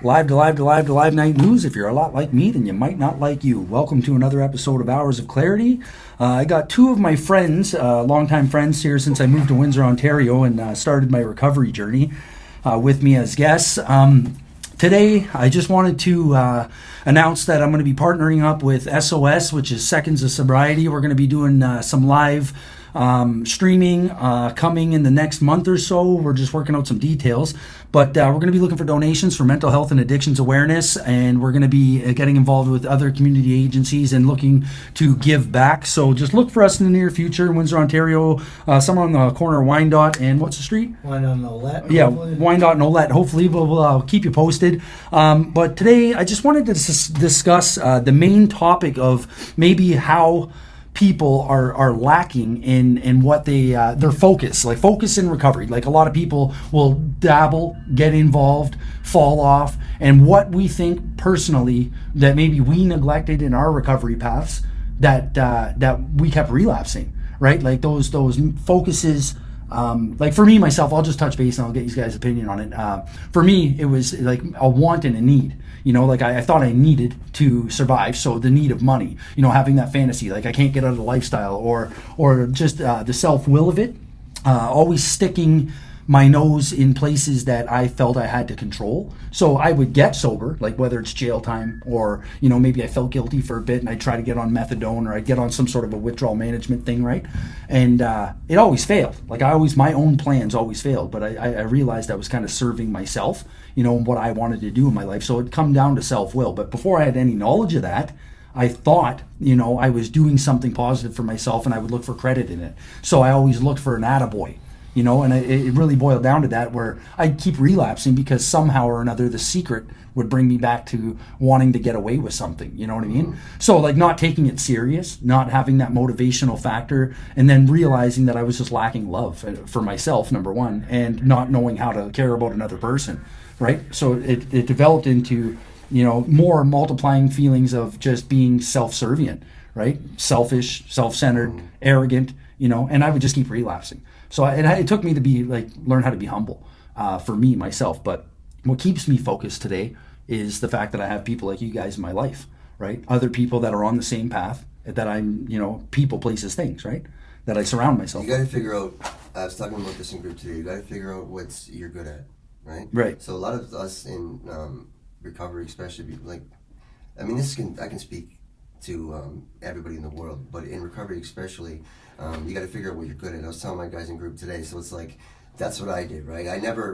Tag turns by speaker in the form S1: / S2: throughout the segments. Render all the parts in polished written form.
S1: Live to live to live to live night news. If you're a lot like me, then you might not like you. Welcome to another episode of Hours of Clarity. I got two of my friends, longtime friends here since I moved to Windsor, Ontario, and started my recovery journey with me as guests. Today, I just wanted to announce that I'm going to be partnering up with SOS, which is Seconds of Sobriety. We're going to be doing some live streaming coming in the next month or so. We're just working out some details, but we're going to be looking for donations for mental health and addictions awareness, and we're going to be getting involved with other community agencies and looking to give back. So just look for us in the near future in Windsor, Ontario, somewhere on the corner of Wyandotte and what's the street?
S2: Wyandotte and Olette.
S1: Yeah, Wyandotte and Olette. Hopefully we'll keep you posted. But today I just wanted to discuss the main topic of maybe how people are lacking in what their focus, like focus in recovery. Like a lot of people will dabble, get involved, fall off, and what we think personally that maybe we neglected in our recovery paths that we kept relapsing, right? Like those focuses. Like for me, myself, I'll just touch base and I'll get you guys' opinion on it. For me, it was like a want and a need. You know, like I thought I needed to survive, so the need of money. You know, having that fantasy, like I can't get out of the lifestyle, or just the self-will of it. Always sticking my nose in places that I felt I had to control. So I would get sober, like whether it's jail time or, you know, maybe I felt guilty for a bit and I'd try to get on methadone or I'd get on some sort of a withdrawal management thing, right? And it always failed. Like my own plans always failed, but I realized I was kind of serving myself, you know, what I wanted to do in my life. So it'd come down to self-will. But before I had any knowledge of that, I thought, you know, I was doing something positive for myself and I would look for credit in it. So I always looked for an attaboy. You know, and it really boiled down to that, where I'd keep relapsing because somehow or another the secret would bring me back to wanting to get away with something. You know what I mean? So like not taking it serious, not having that motivational factor, and then realizing that I was just lacking love for myself, number one, and not knowing how to care about another person, right? So it developed into, you know, more multiplying feelings of just being self-servient, right? Selfish, self-centered, arrogant, you know, and I would just keep relapsing. So it took me to learn how to be humble for me, myself. But what keeps me focused today is the fact that I have people like you guys in my life, right? Other people that are on the same path, that I'm, you know, people, places, things, right? That I surround myself
S3: with. You got to figure out, I was talking about this in group today, you got to figure out what you're good at, right?
S1: Right.
S3: So a lot of us in recovery, especially, like, I mean, I can speak to everybody in the world, but in recovery especially, you got to figure out what you're good at. I was telling my guys in group today, so it's like, that's what I did, right?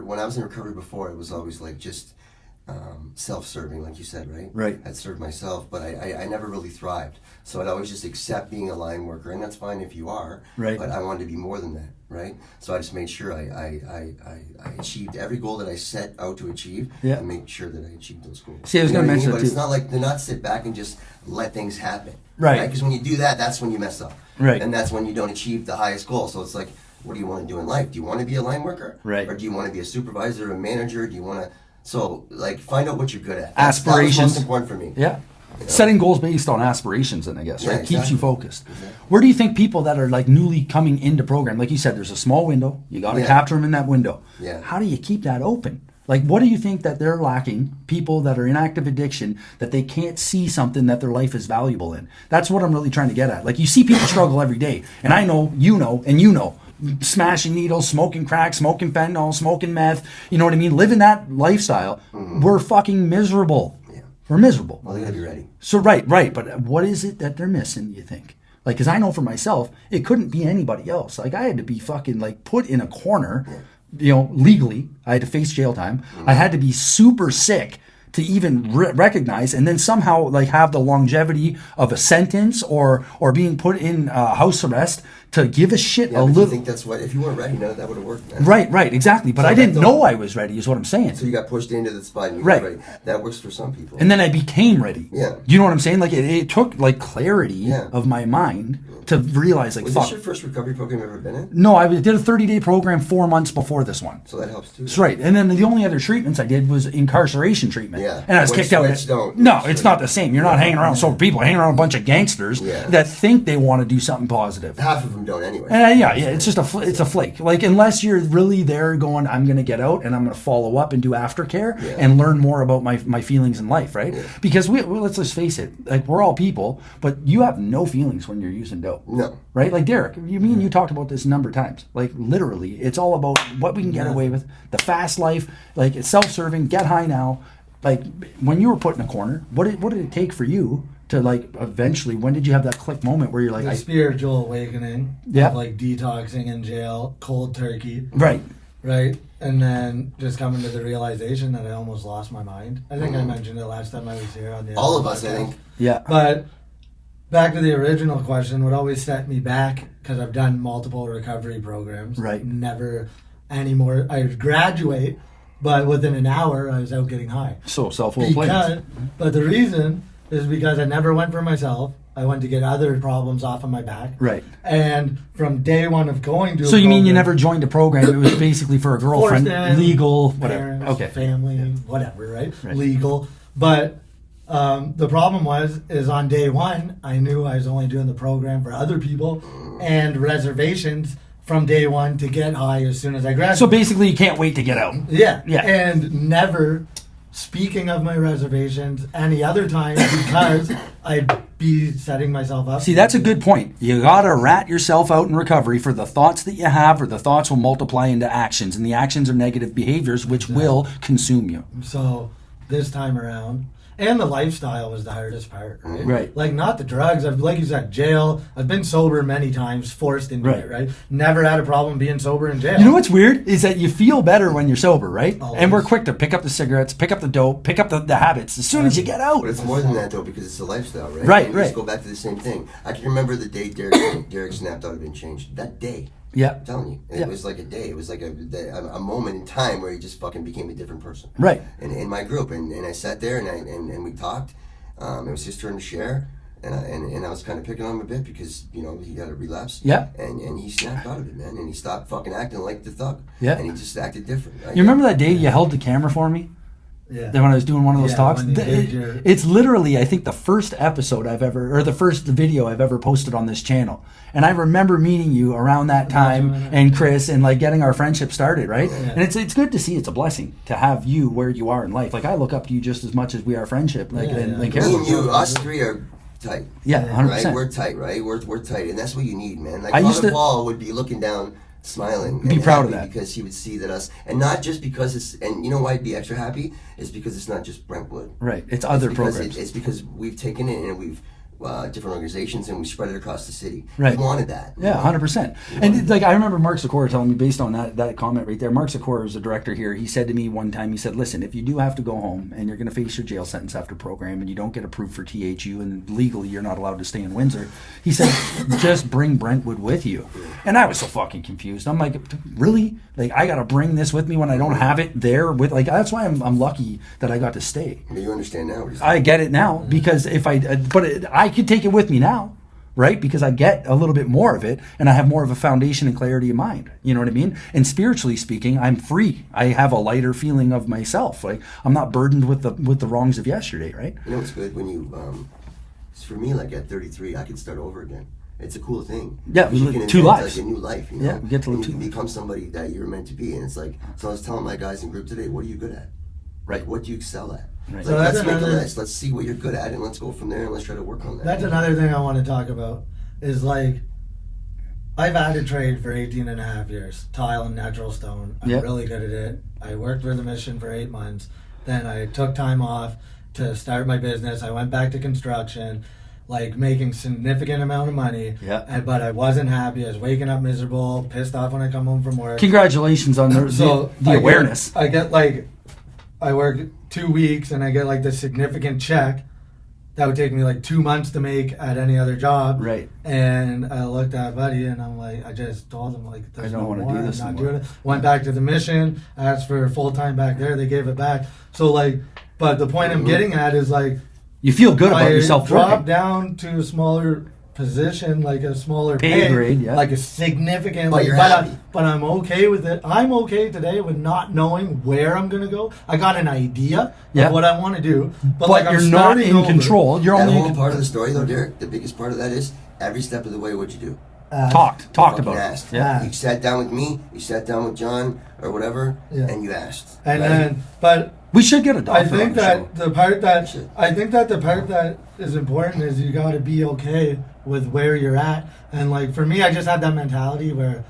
S3: When I was in recovery before, it was always like just self-serving, like you said, right?
S1: Right.
S3: I'd serve myself, but I never really thrived. So I'd always just accept being a line worker, and that's fine if you are,
S1: right?
S3: But I wanted to be more than that, right? So I just made sure I achieved every goal that I set out to achieve, and make sure that I achieved those goals.
S1: See, I was going to mention that too.
S3: But it's not like, to not sit back and just let things happen,
S1: right?
S3: Because when you do that, that's when you mess up.
S1: Right.
S3: And that's when you don't achieve the highest goal. So it's like, what do you want to do in life? Do you want to be a line worker?
S1: Right.
S3: Or do you want to be a supervisor, a manager? Do you want to... So, like, find out what you're good at.
S1: Aspirations.
S3: That was most important for me.
S1: Yeah.
S3: You know?
S1: Setting goals based on aspirations, then, I guess, right?
S3: Exactly.
S1: Keeps you focused.
S3: Exactly.
S1: Where do you think people that are, like, newly coming into program, like you said, there's a small window. You got to capture them in that window.
S3: Yeah.
S1: How do you keep that open? Like, what do you think that they're lacking, people that are in active addiction, that they can't see something that their life is valuable in? That's what I'm really trying to get at. Like, you see people struggle every day, and I know, and you know, smashing needles, smoking crack, smoking fentanyl, smoking meth, you know what I mean? Living that lifestyle, we're fucking miserable. Yeah. We're miserable.
S3: Well, they gotta be ready.
S1: So, right, but what is it that they're missing, you think? Like, because I know for myself, it couldn't be anybody else. Like, I had to be fucking, like, put in a corner, you know, legally. I had to face jail time. I had to be super sick to even recognize, and then somehow like have the longevity of a sentence or being put in house arrest to give a shit a little.
S3: I think that's what, if you weren't ready, none of that would have worked, man.
S1: Right, exactly. But so I didn't know I was ready, is what I'm saying.
S3: So you got pushed into the spot and you
S1: got
S3: ready. That works for some people.
S1: And then I became ready.
S3: Yeah.
S1: You know what I'm saying? Like it took like clarity of my mind to realize like,
S3: was this your first recovery program you've ever been in?
S1: No, I did a 30-day program 4 months before this one.
S3: So that helps too.
S1: That's right. And then the only other treatments I did was incarceration treatment.
S3: Yeah.
S1: And I was kicked out. No, it's not the same. You're not hanging around with sober people. Hanging around a bunch of gangsters that think they want to do something positive.
S3: Half of them them don't anyway.
S1: Yeah, it's just it's a flake. Like, unless you're really there going, I'm going to get out and I'm going to follow up and do aftercare and learn more about my feelings in life, right? Yeah. Because let's just face it, like, we're all people, but you have no feelings when you're using dope.
S3: No.
S1: Right? Like, Derek, me and you talked about this a number of times. Like, literally, it's all about what we can get away with, the fast life, like, it's self-serving, get high now. Like, when you were put in a corner, what did it take for you to, like, eventually, when did you have that click moment where you're like...
S2: The spiritual awakening of, like, detoxing in jail, cold turkey.
S1: Right.
S2: And then just coming to the realization that I almost lost my mind. I think I mentioned it last time I was here on the
S3: all of us, I think.
S1: Yeah.
S2: But back to the original question, what always set me back, because I've done multiple recovery programs.
S1: Right.
S2: Never anymore. I would graduate, but within an hour, I was out getting high.
S1: So self-will.
S2: But the reason is because I never went for myself. I went to get other problems off of my back. Right. And from day one of going to
S1: So you mean you never joined a program? It was basically for a girlfriend, legal, whatever.
S2: Parents, family, whatever, right? Legal. But the problem is on day one, I knew I was only doing the program for other people and reservations from day one to get high as soon as I graduated.
S1: So basically you can't wait to get out.
S2: Yeah. And never... Speaking of my reservations, any other time, because I'd be setting myself up.
S1: See, that's a good point. You gotta rat yourself out in recovery for the thoughts that you have, or the thoughts will multiply into actions, and the actions are negative behaviors, which will consume you.
S2: So this time around, and the lifestyle was the hardest part, right?
S1: Right.
S2: Like, not the drugs. I've, like you said, jail. I've been sober many times, forced into it, right? Never had a problem being sober in jail.
S1: You know what's weird is that you feel better when you're sober, right?
S2: Always.
S1: And we're quick to pick up the cigarettes, pick up the dope, pick up the habits as soon as you get out.
S3: But it's more than that, though, because it's a lifestyle, right?
S1: Right,
S3: and just go back to the same thing. I can remember the day Derek snapped out of being changed. That day.
S1: Yeah.
S3: I'm telling you. It was like a day. It was like a moment in time where he just fucking became a different person.
S1: Right.
S3: In my group. And I sat there and we talked. It was his turn to share. And I was kind of picking on him a bit because, he had a relapse.
S1: Yeah.
S3: And he snapped out of it, man. And he stopped fucking acting like the thug.
S1: Yeah.
S3: And he just acted different.
S1: You remember that day you held the camera for me?
S2: Yeah.
S1: Then when I was doing one of those talks,
S2: your...
S1: it's literally, I think, the first episode the first video I've ever posted on this channel. And I remember meeting you around that time, and Chris, and like getting our friendship started, right? Yeah. And it's good to see. It's a blessing to have you where you are in life. Like, I look up to you just as much as we are friendship. Like, and
S3: me and you, us three are tight.
S1: Yeah, 100%.
S3: Right? We're tight, right? We're tight, and that's what you need, man. Like, Father Paul would be looking down, smiling,
S1: be proud of that,
S3: because he would see that us, and not just because it's, and you know why I'd be extra happy is because it's not just Brentwood,
S1: right? It's other programs.
S3: It's because we've taken it and we've different organizations and we spread it across the city.
S1: Right.
S3: We wanted that.
S1: Yeah, 100%. And like, I remember Mark Sikora telling me, based on that comment right there, Mark Sikora is the director here. He said to me one time, he said, listen, if you do have to go home and you're going to face your jail sentence after program and you don't get approved for THU and legally you're not allowed to stay in Windsor, he said, just bring Brentwood with you. And I was so fucking confused. I'm like, really? Like, I got to bring this with me when I don't have it there with, like, that's why I'm lucky that I got to stay.
S3: But you understand now.
S1: I get it now, because if I could take it with me now, right? Because I get a little bit more of it and I have more of a foundation and clarity of mind. You know what I mean? And spiritually speaking, I'm free. I have a lighter feeling of myself. Like, I'm not burdened with the wrongs of yesterday, right?
S3: You know what's good when you for me, like at 33, I can start over again. It's a cool thing.
S1: Yeah,
S3: you can
S1: two lives.
S3: Like a new life, you know?
S1: Yeah, we get to live
S3: and you can become somebody that you're meant to be. And it's like, so I was telling my guys in group today, what are you good at?
S1: Right.
S3: Like, what do you excel at?
S1: Right.
S3: So let's make a list. Let's see what you're good at, and let's go from there, and let's try to work on that.
S2: That's another thing I want to talk about, is like, I've had a trade for 18 and a half years, tile and natural stone. I'm really good at it. I worked for the mission for 8 months. Then I took time off to start my business. I went back to construction, like making significant amount of money.
S1: Yeah.
S2: But I wasn't happy. I was waking up miserable, pissed off when I come home from work.
S1: Congratulations on the awareness.
S2: I work 2 weeks and I get like this significant check that would take me like 2 months to make at any other job.
S1: Right.
S2: And I looked at Buddy and I'm like, I just told him, like,
S1: I don't want to do this anymore.
S2: Doing it. Went back to the mission, asked for full time back there. They gave it back. So like, but the point I'm getting at is like,
S1: you feel good about yourself.
S2: Drop down to a smaller position, like a smaller
S1: pay grade,
S2: like a significant.
S3: But you're happy.
S2: But I'm okay with it. I'm okay today with not knowing where I'm gonna go. I got an idea of what I want to do, but like,
S1: you're not in control. You're
S3: that
S1: only
S3: whole part of the story, though, Derek. The biggest part of that is every step of the way. What you do.
S1: talked
S3: fucking
S1: about
S3: asked.
S1: it. Yeah.
S3: You sat down with me, you sat down with John or whatever,
S2: Yeah.
S3: and you asked.
S2: And
S3: right?
S2: then, but
S1: We should get a
S2: I
S1: doctor
S2: think
S1: on the
S2: that
S1: show.
S2: the part that
S3: Shit.
S2: is important is you got to be okay with where you're at. And like for me, I just had that mentality where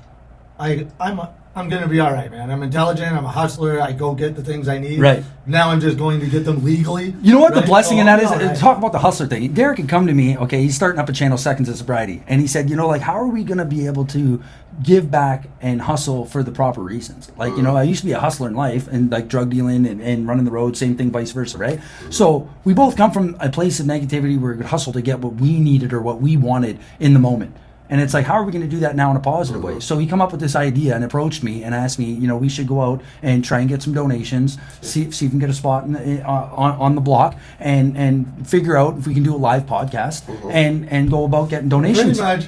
S2: I'm gonna be all right, man. I'm intelligent. I'm a hustler. I go get the things I need.
S1: Right.
S2: Now I'm just going to get them legally.
S1: You know what
S2: right?
S1: the blessing
S2: So
S1: in that
S2: I'll
S1: is?
S2: be all right.
S1: Talk about the hustler thing. Derek had come to me, okay, he's starting up a channel, Seconds of Sobriety, and he said, you know, like, how are we going to be able to give back and hustle for the proper reasons? Like, you know, I used to be a hustler in life and like drug dealing and running the road, same thing, vice versa, right? So we both come from a place of negativity where we could hustle to get what we needed or what we wanted in the moment. And it's like, how are we going to do that now in a positive way? So he come up with this idea and approached me and asked me, you know, we should go out and try and get some donations, see if we can get a spot on the block, and figure out if we can do a live podcast and go about getting donations.
S2: Pretty much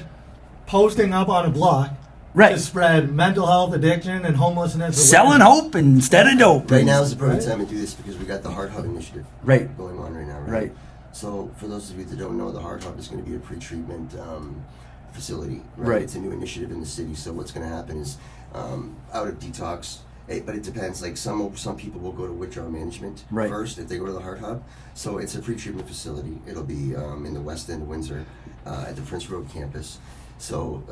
S2: posting up on a block
S1: Right.
S2: to spread mental health, addiction, and homelessness.
S1: Selling hope instead of dope.
S3: Right now is the perfect
S2: Right.
S3: time to do this because we got the Heart Hub initiative
S1: Right.
S3: going on right now.
S1: Right.
S3: So for those of you that don't know, the Heart Hub is going to be a pre-treatment facility.
S1: Right.
S3: It's a new initiative in the city. So what's going to happen is out of detox. But it depends. Like some people will go to withdrawal management
S1: Right.
S3: first if they go to the Heart Hub. So it's a pre-treatment facility. It'll be in the West End of Windsor at the Prince Road campus. So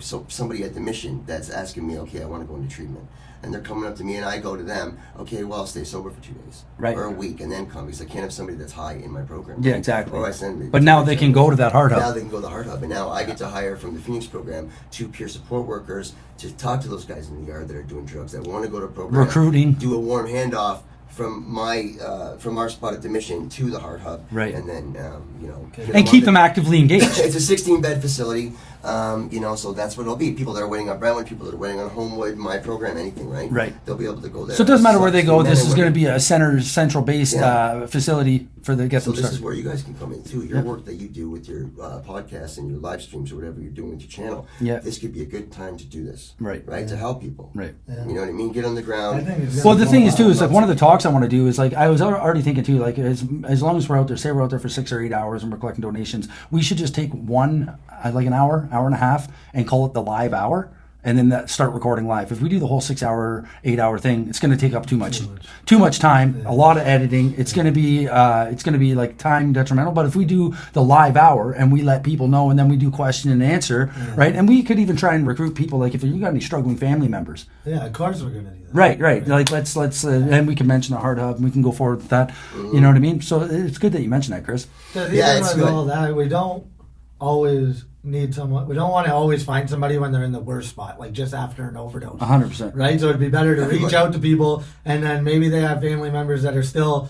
S3: so somebody at the mission that's asking me, okay, I want to go into treatment, and they're coming up to me, and I go to them, okay, well, I'll stay sober for 2 days,
S1: Right.
S3: or a week, and then come because I can't have somebody that's high in my program.
S1: Yeah, exactly.
S3: Or I send.
S1: But now they can go to that Heart
S3: Now
S1: Hub.
S3: they can go to the Heart Hub, and now I get to hire from the Phoenix program 2 peer support workers to talk to those guys in the yard that are doing drugs that want to go to a program,
S1: Recruiting.
S3: do a warm handoff from our spot at the mission to the Heart Hub,
S1: Right.
S3: and then
S1: And keep them actively engaged.
S3: It's a 16-bed facility, so that's what it'll be. People that are waiting on Brentwood, people that are waiting on Homewood, my program, anything, right?
S1: Right.
S3: They'll be able to go there.
S1: So it doesn't matter where they go.
S3: Men
S1: This
S3: and
S1: is going to
S3: women.
S1: be a central-based
S3: Yeah.
S1: facility for the get
S3: So
S1: them
S3: this
S1: started.
S3: is where you guys can come in too. Your
S1: Yep.
S3: work that you do with your podcasts and your live streams or whatever you're doing with your channel.
S1: Yeah.
S3: This could be a good time to do this.
S1: Right.
S3: Right. To help people.
S1: Right.
S3: You know what I mean? Get on the ground.
S2: I think it's
S1: Well, the
S2: gonna
S1: thing
S2: go
S1: is too
S2: on.
S1: is like one of the talks I want to do is like I was already thinking too, like as long as we're out there, say we're out there for 6 or 8 hours and we're collecting donations, we should just take one like an hour and a half and call it the live hour, and then start recording live. If we do the whole 6 hour, 8 hour thing, it's going to take up too much time, a lot of editing. It's going to be like time detrimental. But if we do the live hour and we let people know, and then we do question and answer, right? And we could even try and recruit people. Like if you got any struggling family members,
S2: Yeah, of course we're gonna do that.
S1: right. Like let's and we can mention the Heart Hub and we can go forward with that. You know what I mean? So it's good that you mentioned that, Chris.
S2: Because
S3: Yeah,
S2: even
S3: it's
S2: with
S3: good.
S2: all that, we don't always need someone. We don't want to always find somebody when they're in the worst spot, like just after an overdose.
S1: 100%.
S2: Right? So it'd be better to reach
S3: Everybody.
S2: out to people, and then maybe they have family members that are still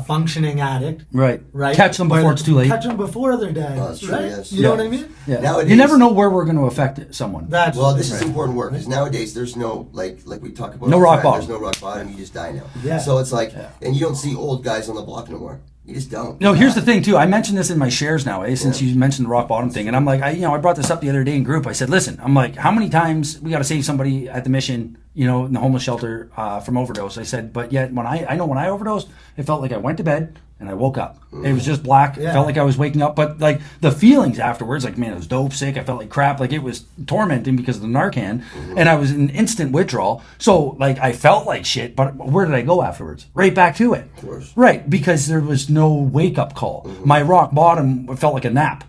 S2: functioning addict.
S1: Right.
S2: Right?
S1: Catch them before
S2: Where-
S1: it's too late.
S2: Catch them before they're dead.
S3: Oh, that's true,
S2: right?
S3: yes.
S2: You know
S1: Yeah.
S2: what I mean?
S1: Yeah.
S3: Nowadays-
S1: You never know where we're going to affect someone.
S2: That's
S3: Well, this is
S1: Right.
S3: important work because nowadays there's no like we talk about.
S1: No
S3: all the
S1: rock
S3: time,
S1: bottom.
S3: There's no rock bottom. You just die now.
S2: Yeah.
S3: So it's like,
S1: Yeah.
S3: and you don't see old guys on the block no more. You just don't.
S1: No, here's the thing too. I mentioned this in my shares now, since
S3: Yeah.
S1: you mentioned the rock bottom thing, and I'm like, I brought this up the other day in group. I said, listen, I'm like, how many times we got to save somebody at the mission, in the homeless shelter from overdose? I said, but yet when I know when I overdosed, it felt like I went to bed and I woke up. It was just black. It
S2: Yeah.
S1: felt like I was waking up, but like the feelings afterwards, like man, it was dope, sick. I felt like crap. Like it was tormenting because of the Narcan, and I was in instant withdrawal. So like I felt like shit, but where did I go afterwards? Right back to it.
S3: Of course.
S1: Right, because there was no wake up call. My rock bottom felt like a nap.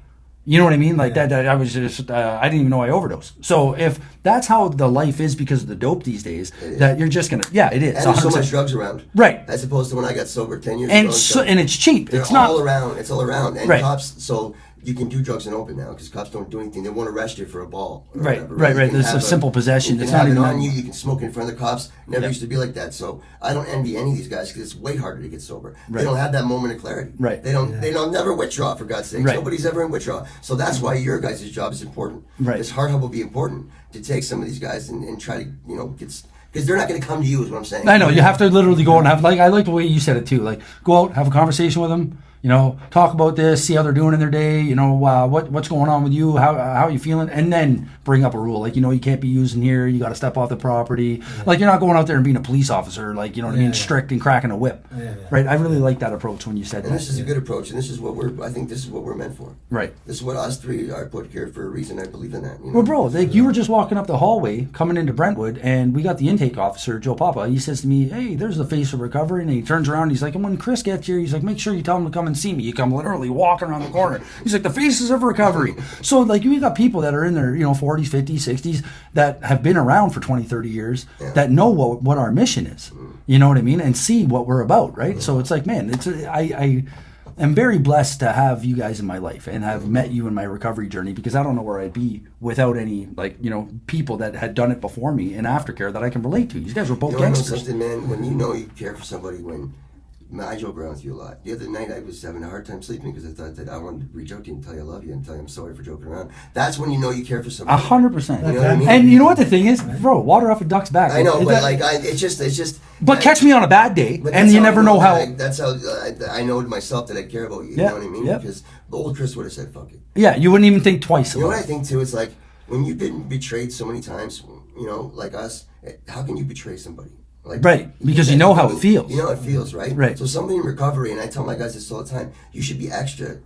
S1: You know what I mean? Like that I was just, I didn't even know I overdosed. So if that's how the life is because of the dope these days, that you're just going to, yeah, it is.
S3: And there's so
S1: 100%.
S3: much drugs around.
S1: Right.
S3: As opposed to when I got sober 10 years
S1: And,
S3: ago.
S1: and it's cheap.
S3: They're
S1: It's not.
S3: all around. It's all around. And
S1: Right.
S3: cops, so you can do drugs in open now because cops don't do anything. They won't arrest you for a ball. Or
S1: Right,
S3: whatever,
S1: right.
S3: You can
S1: There's
S3: have
S1: a simple possession.
S3: You
S1: It's
S3: can
S1: not
S3: have it
S1: even
S3: on
S1: that-
S3: you. You can smoke in front of the cops. Never
S1: Yep.
S3: used to be like that. So I don't envy any of these guys because it's way harder to get sober.
S1: Right.
S3: They don't have that moment of clarity.
S1: Right.
S3: They don't. They don't never withdraw for God's sake.
S1: Right.
S3: Nobody's ever in withdrawal. So that's why your guys' job is important.
S1: Right.
S3: This Heart Hub will be important to take some of these guys and try to get. Because they're not going to come to you, is what I'm saying.
S1: I know. You have to literally go and have, like, I like the way you said it too. Like, go out, have a conversation with them, talk about this, see how they're doing in their day, what's going on with you, how are you feeling, and then bring up a rule like, you can't be using here, you got to step off the property. Like, you're not going out there and being a police officer, like, you know what I mean, strict and cracking a whip. Right? I really like that approach when you said
S3: and
S1: that.
S3: This is a good approach, and this is what I think this is what we're meant for.
S1: Right.
S3: This is what us three are put here for a reason. I believe in that.
S1: Well, bro, like, you were just walking up the hallway coming into Brentwood, and we got the intake officer, Joe Papa. He says to me, hey, there's the face of recovery, and he turns around, and he's like, and when Chris gets here, he's like, make sure you tell him to come and see me. You come literally walking around the corner. He's like, the faces of recovery. So, like, we got people that are in their 40s, 50s, 60s that have been around for 20, 30 years that know what our mission is. You know what I mean? And see what we're about, right? So it's like, man, I am very blessed to have you guys in my life and have met you in my recovery journey, because I don't know where I'd be without any, people that had done it before me in aftercare that I can relate to. You guys were both gangsters.
S3: I know something, man, when you care for somebody, I joke around with you a lot. The other night I was having a hard time sleeping because I thought that I wanted to reach out to you and tell you I love you and tell you I'm sorry for joking around. That's when you know you care for somebody.
S1: 100%.
S3: You know what I mean?
S1: And you know what the thing is? Bro, water off a duck's back.
S3: I know, but it's just...
S1: But catch me on a bad day, and you never know how...
S3: That's how I know to myself that I care about you. You know what I mean? Because the old Chris would have said, fuck it.
S1: Yeah, you wouldn't even think twice about it.
S3: You know what I think, too? It's like, when you've been betrayed so many times, like us, how can you betray somebody? Like,
S1: right, because you know how it feels.
S3: You know how it feels, right?
S1: Right.
S3: So somebody in recovery, and I tell my guys this all the time, you should be extra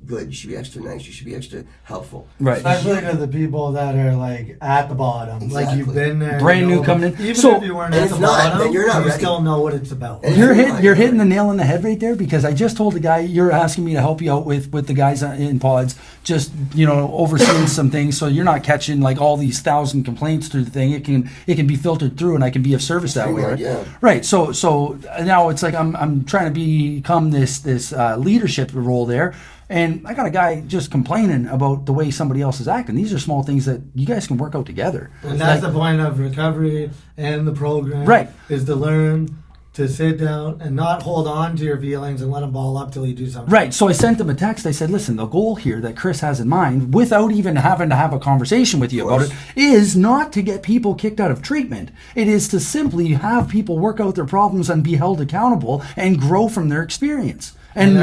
S3: good, you should be extra nice, you should be extra helpful.
S1: Right.
S2: Especially to the people that are like at the bottom.
S3: Exactly.
S2: Like, you've been there.
S1: Brand new coming in.
S2: Even
S1: So-
S2: if you weren't
S3: And
S2: at
S3: if
S2: the
S3: not,
S2: bottom,
S3: then you're not
S2: you
S3: ready.
S2: still know what it's about.
S3: And
S1: You're
S3: you're
S1: hitting the nail on the head right there, because I just told the guy you're asking me to help you out with the guys in pods, just overseeing some things, so you're not catching like all these 1,000 complaints through the thing. It can be filtered through, and I can be of service that way. Right?
S3: Yeah.
S1: Right. So now it's like I'm trying to become this leadership role there. And I got a guy just complaining about the way somebody else is acting. These are small things that you guys can work out together.
S2: And that's the point of recovery and the program.
S1: Right.
S2: Is to learn to sit down and not hold on to your feelings and let them ball up till you do something.
S1: Right. So I sent him a text. I said, listen, the goal here that Chris has in mind, without even having to have a conversation with you about it, is not to get people kicked out of treatment. It is to simply have people work out their problems and be held accountable and grow from their experience. And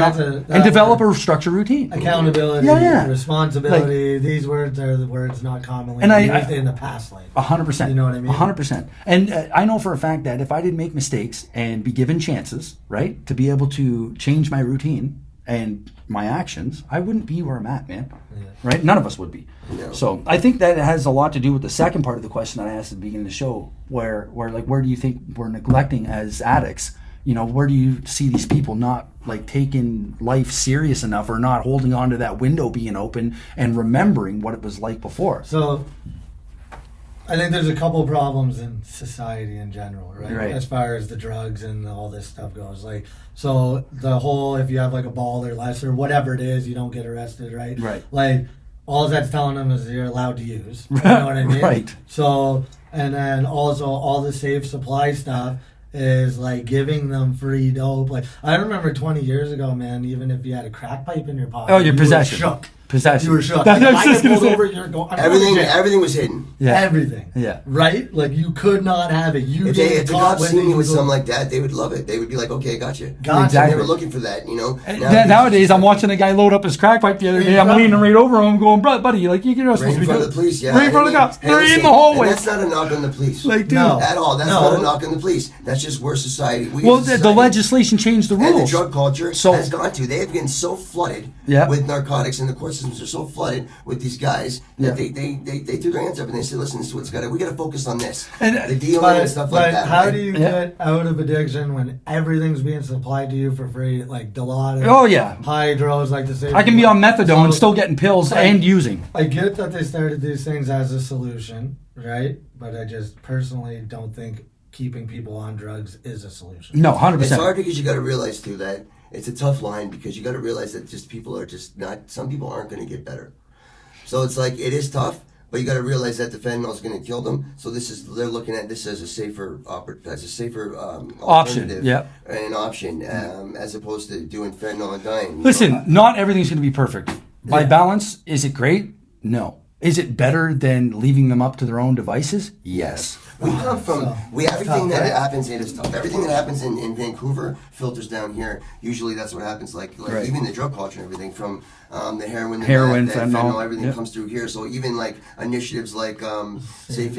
S1: develop a structured routine.
S2: Accountability, responsibility. These words are the words not commonly used in the past life.
S1: 100%.
S2: You know what I mean?
S1: 100%. And I know for a fact that if I didn't make mistakes and be given chances, right, to be able to change my routine and my actions, I wouldn't be where I'm at, man. Yeah. Right? None of us would be. No. So I think that has a lot to do with the second part of the question that I asked at the beginning of the show, where do you think we're neglecting as addicts? Where do you see these people not like taking life serious enough, or not holding on to that window being open and remembering what it was like before?
S2: So I think there's a couple problems in society in general, right? As far as the drugs and all this stuff goes. Like, so the whole, if you have like a ball or less or whatever it is, you don't get arrested, right?
S1: Right.
S2: Like, all that's telling them is you're allowed to use. You know what I mean?
S1: Right.
S2: So, and then also all the safe supply stuff is like giving them free dope. Like, I remember 20 years ago, man, even if you had a crack pipe in your pocket,
S1: your possession.
S2: You were shook.
S1: Possession.
S2: You were shook.
S1: That's
S2: Like,
S1: just
S2: pulled over, you're going,
S3: everything was hidden.
S1: Yeah.
S2: Everything.
S1: Yeah.
S2: Right? Like, you could not have it.
S3: If the cops see me with something like that, they would love it. They would be like, okay, I got you.
S1: Exactly.
S3: They were looking for that,
S1: Nowadays, I'm watching a guy load up his crack pipe the other day. I'm leaning right over him going, buddy, like, you're not supposed to be
S3: in front of the police, yeah.
S1: Right in front of the cops. They're in the hallway.
S3: And that's not a knock on the police.
S1: Like, dude.
S2: No.
S3: At all. That's not a knock on the police. That's just where society...
S1: The legislation changed the rules.
S3: And the drug culture has gone to. They have been so flooded with narcotics, and the court systems are so flooded with these guys that they threw their hands up and they said, listen, this is what's we got to focus on this. And the dealing and stuff like that.
S2: How do you get out of addiction when everything's being supplied to you for free? Like Dilaudid, Hydros, like the same.
S1: I can be on methadone and still getting pills and using.
S2: I get that they started these things as a solution, right? But I just personally don't think keeping people on drugs is a solution.
S1: No, 100%.
S3: It's hard because you got to realize too that it's a tough line, because you got to realize that people are just not. Some people aren't going to get better. So it's like, it is tough, but you got to realize that the fentanyl is going to kill them. So they're looking at this as a safer
S1: option,
S3: and an option, as opposed to doing fentanyl and dying.
S1: Listen, not everything's going to be perfect. By balance, is it great? No. Is it better than leaving them up to their own devices? Yes.
S3: We come from everything that happens. It is tough. Everything that happens in Vancouver filters down here. Usually, that's what happens. Like
S1: Right.
S3: even the drug culture and everything, from the heroin, the
S1: fentanyl,
S3: everything comes through here. So even like initiatives like safe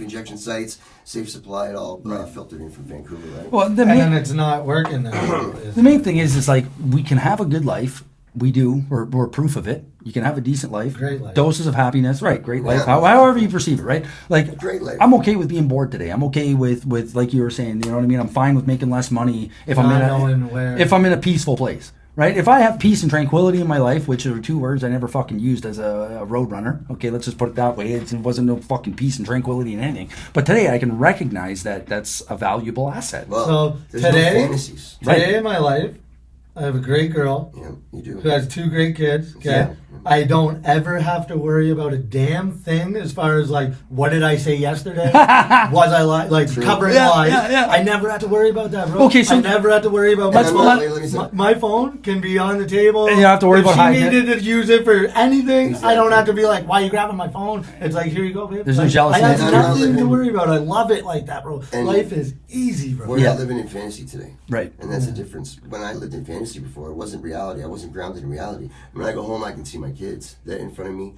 S3: injection sites, safe supply, it all filtered in from Vancouver, right?
S1: Well,
S2: And then it's not working there.
S1: the main thing is like we can have a good life. We do. We're proof of it. You can have a decent life.
S2: Great life.
S1: Doses of happiness. Right. Great life.
S3: Yeah.
S1: However you perceive it. Right. Like,
S3: Great life.
S1: I'm okay with being bored today. I'm okay with like you were saying. You know what I mean? I'm fine with making less money if I'm in a peaceful place. Right. If I have peace and tranquility in my life, which are two words I never fucking used as a road runner. Okay, let's just put it that way. It wasn't no fucking peace and tranquility in anything. But today I can recognize that that's a valuable asset.
S3: Well,
S2: So
S3: there's
S2: today-
S3: no fantasies.
S2: Today in my life, I have a great girl
S3: Yeah, you do.
S2: who has 2 great kids. Okay.
S3: Yeah.
S2: I don't ever have to worry about a damn thing as far as like, what did I say yesterday? Was I like covering lies?
S1: yeah.
S2: I never have to worry about that, bro.
S1: Okay, so-
S2: I never have to worry about
S3: And
S2: my
S3: I'm
S2: phone.
S3: not- let me say-
S2: My phone can be on the table.
S1: And you don't have to worry
S2: if
S1: about
S2: she
S1: hiding it.
S2: needed to use it for anything, I
S3: Exactly.
S2: don't have to be like, why are you grabbing my phone? It's like, here you go, babe.
S1: There's no
S2: Like,
S1: jealousy.
S2: I have
S3: No, no,
S2: nothing
S3: no.
S2: to worry about. I love it like that, bro.
S3: And-
S2: Life is easy, bro.
S3: We're
S1: Yeah.
S3: not living in fantasy today.
S1: Right.
S3: And that's the difference. When I lived in fantasy before, it wasn't reality. I wasn't grounded in reality. When I go home, I can see my kids. They're in front of me.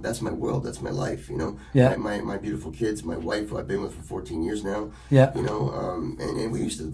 S3: That's my world. That's my life, you know?
S1: Yeah.
S3: My beautiful kids, my wife, who I've been with for 14 years now.
S1: Yeah.
S3: You know, and we used to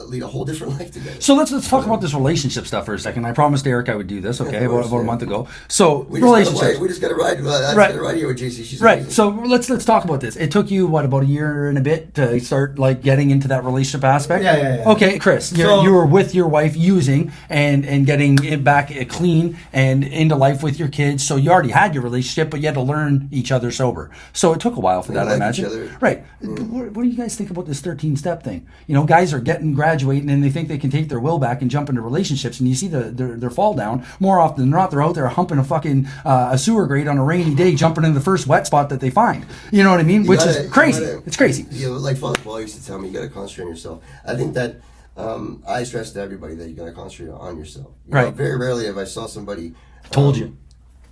S3: lead a whole different life together.
S1: So let's talk about this relationship stuff for a second. I promised Eric I would do this. Okay,
S3: of course,
S1: about a
S3: yeah.
S1: month ago. So
S3: We
S1: relationships.
S3: just got to ride. I
S1: Right.
S3: got to ride here with JC. She's
S1: Right.
S3: amazing.
S1: So let's talk about this. It took you about a year and a bit to start like getting into that relationship aspect.
S2: Yeah.
S1: Okay, Chris, you were with your wife using and getting it back clean and into life with your kids. So you already had your relationship, but you had to learn each other sober. So it took a while for that, I
S3: like each
S1: imagine.
S3: other.
S1: Right. What do you guys think about this 13-step thing? You know, guys are graduating and they think they can take their will back and jump into relationships, and you see their fall down more often than not. They're out there humping a fucking a sewer grate on a rainy day, jumping into the first wet spot that they find. You know what I mean? Which is crazy. it's crazy.
S3: You know, like Father Paul used to tell me, you got to concentrate on yourself. I think that I stress to everybody that you got to concentrate on yourself. You know,
S1: Right.
S3: very rarely have I saw somebody.
S1: Told you.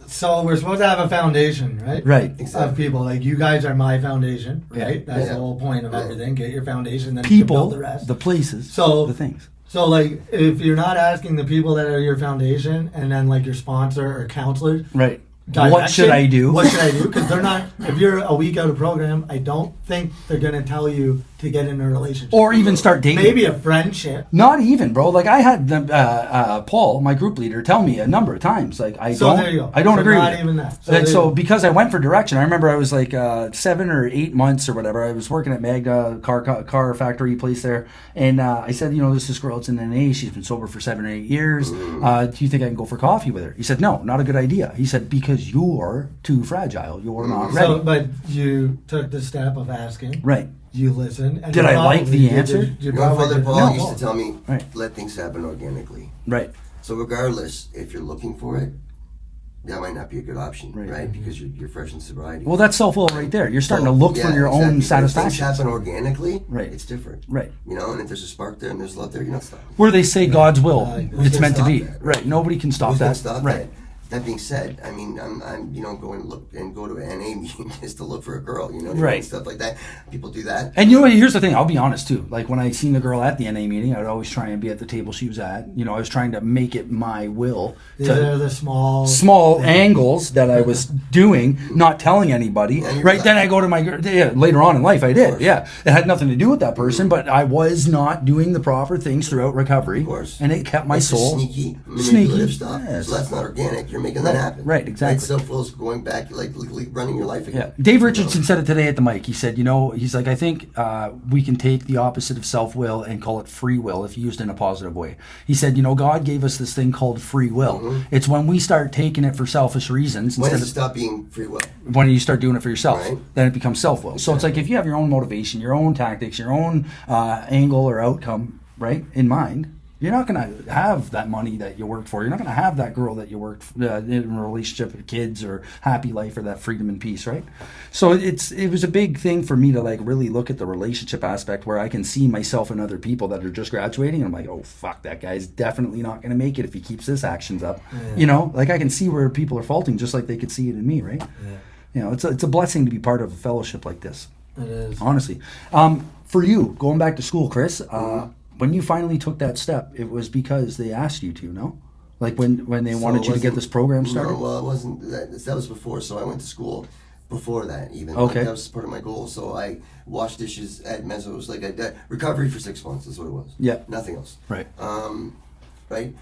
S2: So we're supposed to have a foundation, right?
S1: Right.
S2: Of people. Like, you guys are my foundation, right?
S1: Yeah.
S2: That's
S3: Yeah.
S2: the whole point of everything. Get your foundation, then you can
S1: People,
S2: build the rest.
S1: the places,
S2: So-
S1: the things.
S2: So, like, if you're not asking the people that are your foundation and then, like, your sponsor or counselor,
S1: Right.
S2: direction,
S1: What should I do?
S2: What should I do? Because they're not, if you're a week out of program, I don't think they're going to tell you to get in a relationship.
S1: Or even start dating.
S2: maybe a friendship.
S1: Not even, bro. Like I had Paul, my group leader, tell me a number of times. Like I
S2: So
S1: don't,
S2: there you go.
S1: I don't
S2: So
S1: agree.
S2: not
S1: with it.
S2: even that. So
S1: Like,
S2: there
S1: so
S2: you go.
S1: because I went for direction, I remember I was like 7 or 8 months or whatever. I was working at Magda car factory place there, and I said, you know, there's this girl. It's in NA. She's been sober for 7 or 8 years. Do you think I can go for coffee with her? He said, no, not a good idea. He said, because you're too fragile. You're not ready.
S2: So, but you took the step of asking.
S1: Right.
S2: You listened. And
S1: Did
S2: you
S1: I like
S2: probably
S1: the
S2: did-
S1: answer?
S2: You
S3: You know,
S2: probably
S3: Father
S2: did
S3: Paul
S2: not.
S3: used to tell me,
S1: Right.
S3: let things happen organically.
S1: Right.
S3: So regardless, if you're looking for it, that might not be a good option,
S1: Right.
S3: right? Because you're fresh in sobriety.
S1: Well, that's self-will right there. You're starting
S3: So,
S1: to look for
S3: yeah,
S1: your
S3: exactly.
S1: own
S3: If
S1: satisfaction.
S3: things happen organically,
S1: Right.
S3: it's different.
S1: Right.
S3: You know, and if there's a spark there and there's love there, you're not stopping.
S1: Where they say God's will,
S3: Who's
S1: it's
S3: gonna
S1: meant to
S3: stop
S1: be.
S3: that?
S1: Right. Nobody can stop
S3: Who's
S1: that.
S3: gonna stop
S1: right.
S3: that? That being said, I mean, I'm you know, going to look and go to an NA meeting just to look for a girl, you know,
S1: Right.
S3: and stuff like that. People do that.
S1: And you know what? Here's the thing. I'll be honest too. Like when I seen the girl at the NA meeting, I would always try and be at the table she was at. You know, I was trying to make it my will
S2: These
S1: to
S2: are the
S1: small angles that I was doing, not telling anybody.
S3: Yeah, you're
S1: Right.
S3: right.
S1: Then I go to my later on in life. I did.
S3: course.
S1: Yeah. It had nothing to do with that person, but I was not doing the proper things throughout recovery,
S3: Of course.
S1: and it kept my
S3: It's the
S1: soul
S3: sneaky, manipulative
S1: Sneaky,
S3: stuff.
S1: yes.
S3: So that's not organic. You're making that happen.
S1: Right, exactly.
S3: Self-will is going back, like running your life
S1: Yeah,
S3: again.
S1: Dave Richardson said it today at the mic. He said, you know, he's like, I think we can take the opposite of self-will and call it free will if used in a positive way. He said, you know, God gave us this thing called free will. It's when we start taking it for selfish reasons
S3: When
S1: instead
S3: does it
S1: of
S3: stop being free will?
S1: when you start doing it for yourself,
S3: Right.
S1: then it becomes self-will. So it's like if you have your own motivation, your own tactics, your own angle or outcome, right, in mind, You're not going to have that money that you worked for. You're not going to have that girl that you worked in a relationship with kids or happy life or that freedom and peace, right? So it was a big thing for me to like really look at the relationship aspect where I can see myself and other people that are just graduating. And I'm like, oh, fuck, that guy's definitely not going to make it if he keeps his actions up. Yeah. You know, like I can see where people are faulting just like they could see it in me, right? Yeah. You know, it's a blessing to be part of a fellowship like this.
S2: It is.
S1: Honestly. For you, going back to school, Chris, when you finally took that step, it was because they asked you to, no? Like when they wanted you to get this program started?
S3: No, well, it wasn't. That was before, so I went to school before that even.
S1: Okay.
S3: Like, that was part of my goal. So I washed dishes at Mezzo's. Like I did recovery for 6 months is what it was.
S1: Yeah.
S3: Nothing else.
S1: Right.
S3: Right?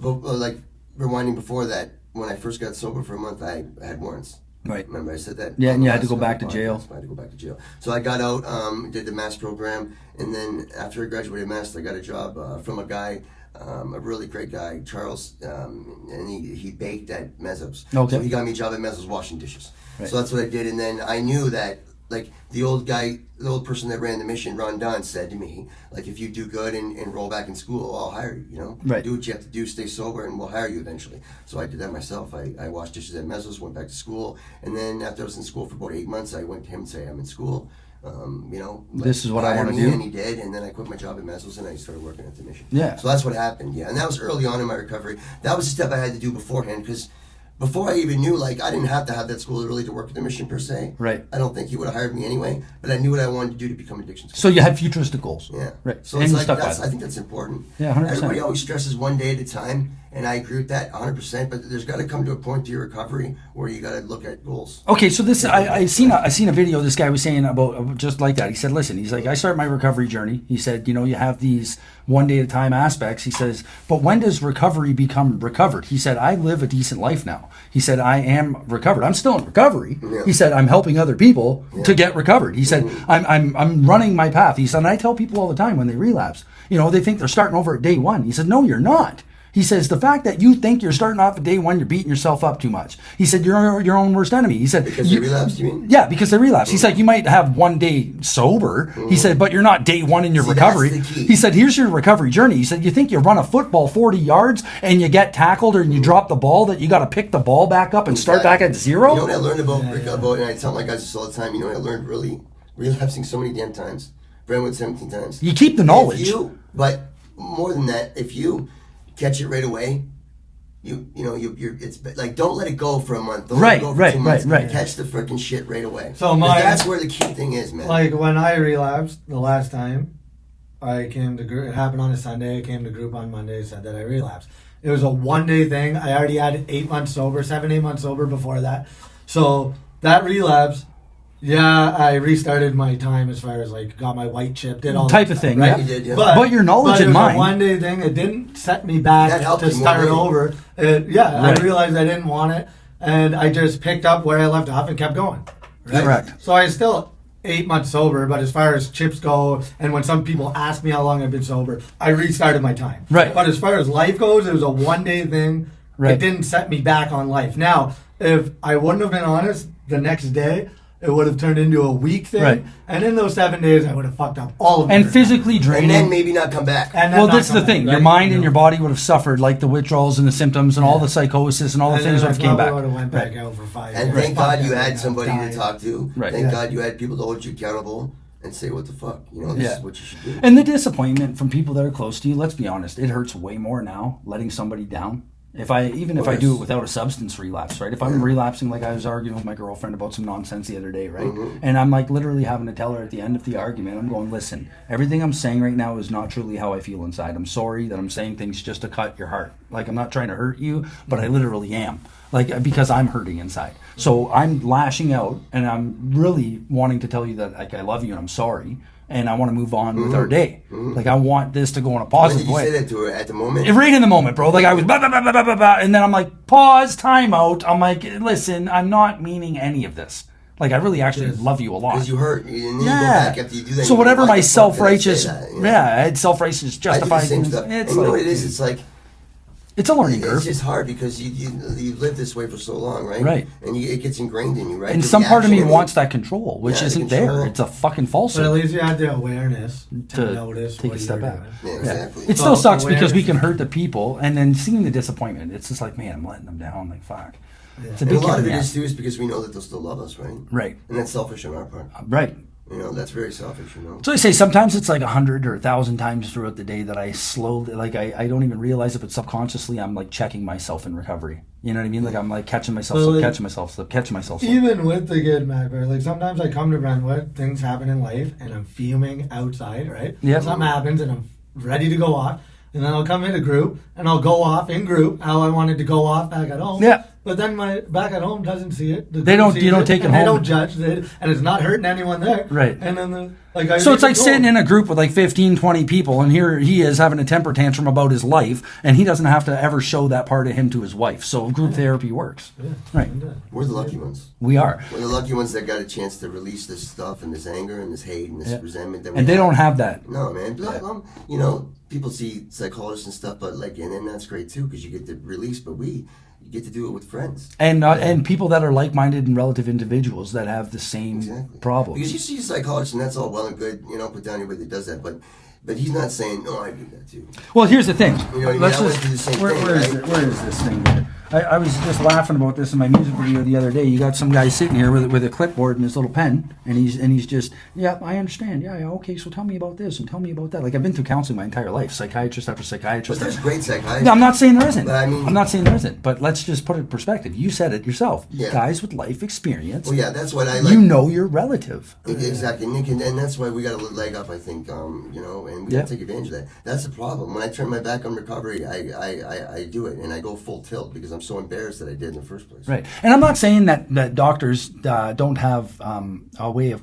S3: Like rewinding before that, when I first got sober for a month, I had warrants.
S1: Right.
S3: Remember I said that?
S1: Yeah, and you had to go back to jail.
S3: I had to go back to jail. So I got out, did the mass program, and then after I graduated mass, I got a job from a guy, a really great guy, Charles, and he baked at Mezzo's.
S1: Okay.
S3: So he got me a job at Mezzo's washing dishes.
S1: Right.
S3: So that's what I did, and then I knew that, like, the old person that ran the mission, Ron Dunn, said to me, like, if you do good and roll back in school, I'll hire you, you know?
S1: Right.
S3: Do what you have to do, stay sober, and we'll hire you eventually. So I did that myself. I washed dishes at Mezzo's, went back to school, and then after I was in school for about 8 months, I went to him and say, I'm in school, you know?
S1: This is what I want to do.
S3: And he did, and then I quit my job at Mezzo's, and I started working at the mission.
S1: Yeah.
S3: So that's what happened, yeah. And that was early on in my recovery. That was a step I had to do beforehand, because before I even knew, like, I didn't have to have that school really to work at the mission per se.
S1: Right.
S3: I don't think he would have hired me anyway, but I knew what I wanted to do to become addiction coach.
S1: So you had futuristic goals.
S3: Yeah.
S1: Right.
S3: So
S1: and
S3: it's
S1: you
S3: like,
S1: stuck by
S3: I
S1: them.
S3: think that's important.
S1: Yeah, 100%.
S3: Everybody always stresses one day at a time, and I agree with that 100%, but there's got to come to a point to your recovery where you got to look at goals.
S1: Okay, so this I seen a video this guy was saying about just like that. He said, listen, he's like, I start my recovery journey. He said, you know, you have these one day at a time aspects. He says, but when does recovery become recovered? He said, I live a decent life now. He said, I am recovered. I'm still in recovery. Yeah. He said, I'm helping other people to get recovered. He said, I'm running my path. He said, and I tell people all the time when they relapse, you know, they think they're starting over at day one. He said, no, you're not. He says, the fact that you think you're starting off at day one, you're beating yourself up too much. He said, you're your own worst enemy. He said,
S3: because they relapsed, you mean?
S1: Yeah, because they relapsed. He's like, you might have one day sober. He said, but you're not day one in your recovery.
S3: That's the key.
S1: He said, here's your recovery journey. He said, you think you run a football 40 yards and you get tackled or you drop the ball, that you got to pick the ball back up and start back at zero?
S3: You know what I learned about, and I tell my guys this all the time, you know what I learned really relapsing so many damn times? Brentwood 17 times.
S1: You keep the knowledge.
S3: But more than that, if you catch it right away, it's like, don't let it go for a month. Don't let it go for 2 months. Catch the freaking shit right away.
S2: So
S3: that's where the key thing is, man.
S2: Like when I relapsed the last time, I came to group. It happened on a Sunday. I came to group on Monday. Said that I relapsed. It was a 1 day thing. I already had 8 months sober, 8 months sober before that. So that relapse, yeah, I restarted my time as far as like got my white chip, did all
S1: type of thing,
S2: right?
S1: Yeah.
S3: You did, yeah.
S1: But your knowledge and mind.
S2: It was a 1 day thing. It didn't set me back to start over. I realized I didn't want it, and I just picked up where I left off and kept going. Right?
S1: Correct.
S2: So I was still 8 months sober, but as far as chips go, and when some people ask me how long I've been sober, I restarted my time.
S1: Right.
S2: But as far as life goes, it was a 1 day thing. Right. It didn't set me back on life. Now, if I wouldn't have been honest the next day, it would have turned into a week thing. Right. And in those 7 days, I would have fucked up all of it.
S1: And physically draining.
S3: And then maybe not come back.
S1: Well, that's the thing. Right? Your mind and your body would have suffered, like the withdrawals and the symptoms and all the psychosis and all the things would have came back.
S2: Would have went back out for 5 years.
S3: And thank God you had somebody to talk to.
S1: Right.
S3: Thank God you had people to hold you accountable and say, what the fuck? You know, this is what you should do.
S1: And the disappointment from people that are close to you, let's be honest, it hurts way more now, letting somebody down. If I do it without a substance relapse, right? If I'm relapsing, like I was arguing with my girlfriend about some nonsense the other day, right? And I'm like literally having to tell her at the end of the argument, I'm going, listen, everything I'm saying right now is not truly how I feel inside. I'm sorry that I'm saying things just to cut your heart. Like, I'm not trying to hurt you, but I literally am. Like, because I'm hurting inside. So I'm lashing out, and I'm really wanting to tell you that, like, I love you and I'm sorry. And I want to move on with our day. Like, I want this to go in a positive way.
S3: When did you say that to her? At the moment?
S1: Right in the moment, bro. Like, I was blah, blah, blah, blah, blah, blah, and then I'm like, pause, time out. I'm like, listen, I'm not meaning any of this. Like, I really actually love you a lot.
S3: Because you hurt. And then you go back after you do that.
S1: So whatever my self-righteous,
S3: self-righteous
S1: justifies.
S3: It's like, you know what it is? It's like,
S1: It's a learning curve.
S3: It's just hard because you live this way for so long, right?
S1: Right.
S3: And it gets ingrained in you, right?
S1: And
S3: The
S1: some part of me
S3: reaction,
S1: wants that control, which
S3: Yeah,
S1: isn't
S3: control.
S1: there. It's a fucking
S2: But at
S1: falsehood.
S2: least you had the awareness to
S1: To
S2: notice
S1: take
S2: what
S1: a step
S2: you're
S1: back.
S2: doing.
S3: Yeah,
S1: Yeah.
S3: exactly.
S1: It still
S2: Well,
S1: sucks because we
S2: awareness
S1: can
S2: is-
S1: hurt the people, and then seeing the disappointment, it's just like, man, I'm letting them down. Like, fuck.
S2: Yeah.
S1: It's a
S3: And
S1: big
S3: a lot
S1: kick
S3: of
S1: in
S3: it
S1: the
S3: is
S1: ass.
S3: too is because we know that they'll still love us, right?
S1: Right.
S3: And that's selfish on our part.
S1: Right.
S3: You know, that's very selfish, you know.
S1: So I say sometimes it's like 100 or 1,000 times throughout the day that I slowly, like I don't even realize it, but subconsciously I'm like checking myself in recovery. You know what I mean? Like I'm like catching myself,
S2: Well,
S1: slip,
S2: like,
S1: catching myself, slip, catching myself. Slip.
S2: Even with the good macro, like sometimes I come to Brentwood, things happen in life, and I'm fuming outside, right?
S1: Yep.
S2: Something happens, and I'm ready to go off, and then I'll come in a group, and I'll go off in group how I wanted to go off back at home.
S1: Yeah.
S2: But then my back at home doesn't see it. The
S1: They
S2: group
S1: don't-
S2: sees
S1: you don't take it
S2: and
S1: home.
S2: They don't judge it, and it's not hurting anyone there.
S1: Right.
S2: And then
S1: So it's like sitting in a group with like 15, 20 people, and here he is having a temper tantrum about his life, and he doesn't have to ever show that part of him to his wife. So group therapy works.
S2: Yeah.
S1: Right.
S3: We're the lucky ones.
S1: We are.
S3: We're the lucky ones that got a chance to release this stuff and this anger and this hate and this
S1: Yeah.
S3: resentment that we
S1: And they
S3: have.
S1: don't have that.
S3: No, man. You know, people see psychologists and stuff, but like, and then that's great too because you get to release. But you get to do it with friends.
S1: And people that are like-minded and relative individuals that have the same
S3: Exactly.
S1: problems.
S3: Because you see a psychologist and that's all well and good. You know, put down anybody that does that, but he's not saying, no, I do that too.
S1: Well, here's the thing.
S3: You know what I mean?
S1: Let's
S3: I went
S1: just,
S3: through the same
S1: where,
S3: thing,
S1: where is
S3: right?
S1: it? Where is this thing? I was just laughing about this in my music video the other day. You got some guy sitting here with a clipboard and his little pen, and he's just, yeah, I understand. Yeah, okay, so tell me about this and tell me about that. Like I've been through counseling my entire life, psychiatrist after
S3: But
S1: psychiatrist.
S3: there's great psychiatrists.
S1: No, I'm not saying there isn't.
S3: But I mean-
S1: I'm not saying there isn't. But let's just put it in perspective. You said it yourself.
S3: Yeah.
S1: Guys with life experience.
S3: Well, yeah, that's what I like.
S1: You know your relative.
S3: Exactly, and that's why we got a leg up, I think. You know, and we
S1: Yeah.
S3: got to take advantage of that. That's the problem. When I turn my back on recovery, I do it, and I go full tilt because I'm so embarrassed that I did in the first place.
S1: Right, and I'm not saying that doctors don't have a way of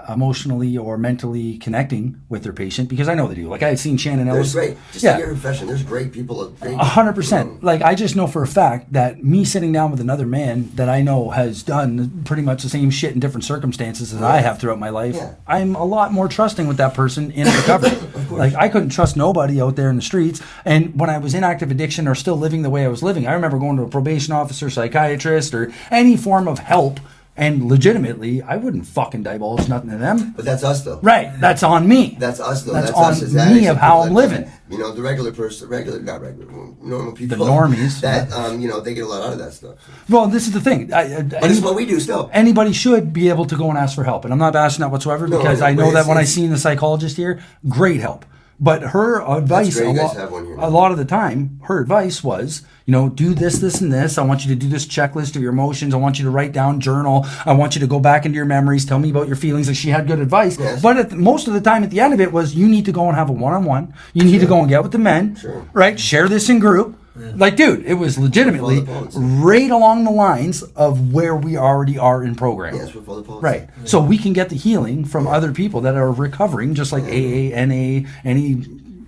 S1: emotionally or mentally connecting with their patient, because I know they do. Like I had seen Shannon Ellis.
S3: There's great, just
S1: yeah,
S3: like your profession. There's great people.
S1: 100%. Like I just know for a fact that me sitting down with another man that I know has done pretty much the same shit in different circumstances as I have throughout my life,
S3: Yeah.
S1: I'm a lot more trusting with that person in recovery. Like I couldn't trust nobody out there in the streets. And when I was in active addiction or still living the way I was living, I remember going to a probation officer, psychiatrist, or any form of help, and legitimately, I wouldn't fucking divulge nothing to them.
S3: But that's us, though.
S1: Right, that's on me.
S3: That's us, though.
S1: That's
S3: us
S1: on
S3: as
S1: me
S3: addicts
S1: of
S3: and
S1: how
S3: people
S1: I'm
S3: that-
S1: living.
S3: You know, the regular person, normal people.
S1: The normies.
S3: That, you know, they get a lot out of that stuff.
S1: Well, this is the thing.
S3: But it's what we do still.
S1: Anybody should be able to go and ask for help. And I'm not bashing that whatsoever,
S3: No,
S1: because
S3: no,
S1: I know
S3: but
S1: that when I
S3: it's-
S1: seen the psychologist here, great help. But her advice,
S3: great. You guys have one here now.
S1: a lot of the time, her advice was, you know, do this, this, and this. I want you to do this checklist of your emotions. I want you to write down, journal. I want you to go back into your memories. Tell me about your feelings. And she had good advice.
S3: Yes.
S1: But most of the time, at the end of it, was you need to go and have a one-on-one. You need to go and get with the men.
S3: Sure.
S1: Right? Share this in group. Like, dude, it was legitimately
S3: Full of policy.
S1: right along the lines of where we already are in program.
S3: Yeah, that's what the policy.
S1: Right. So we can get the healing from other people that are recovering, just like AA, NA,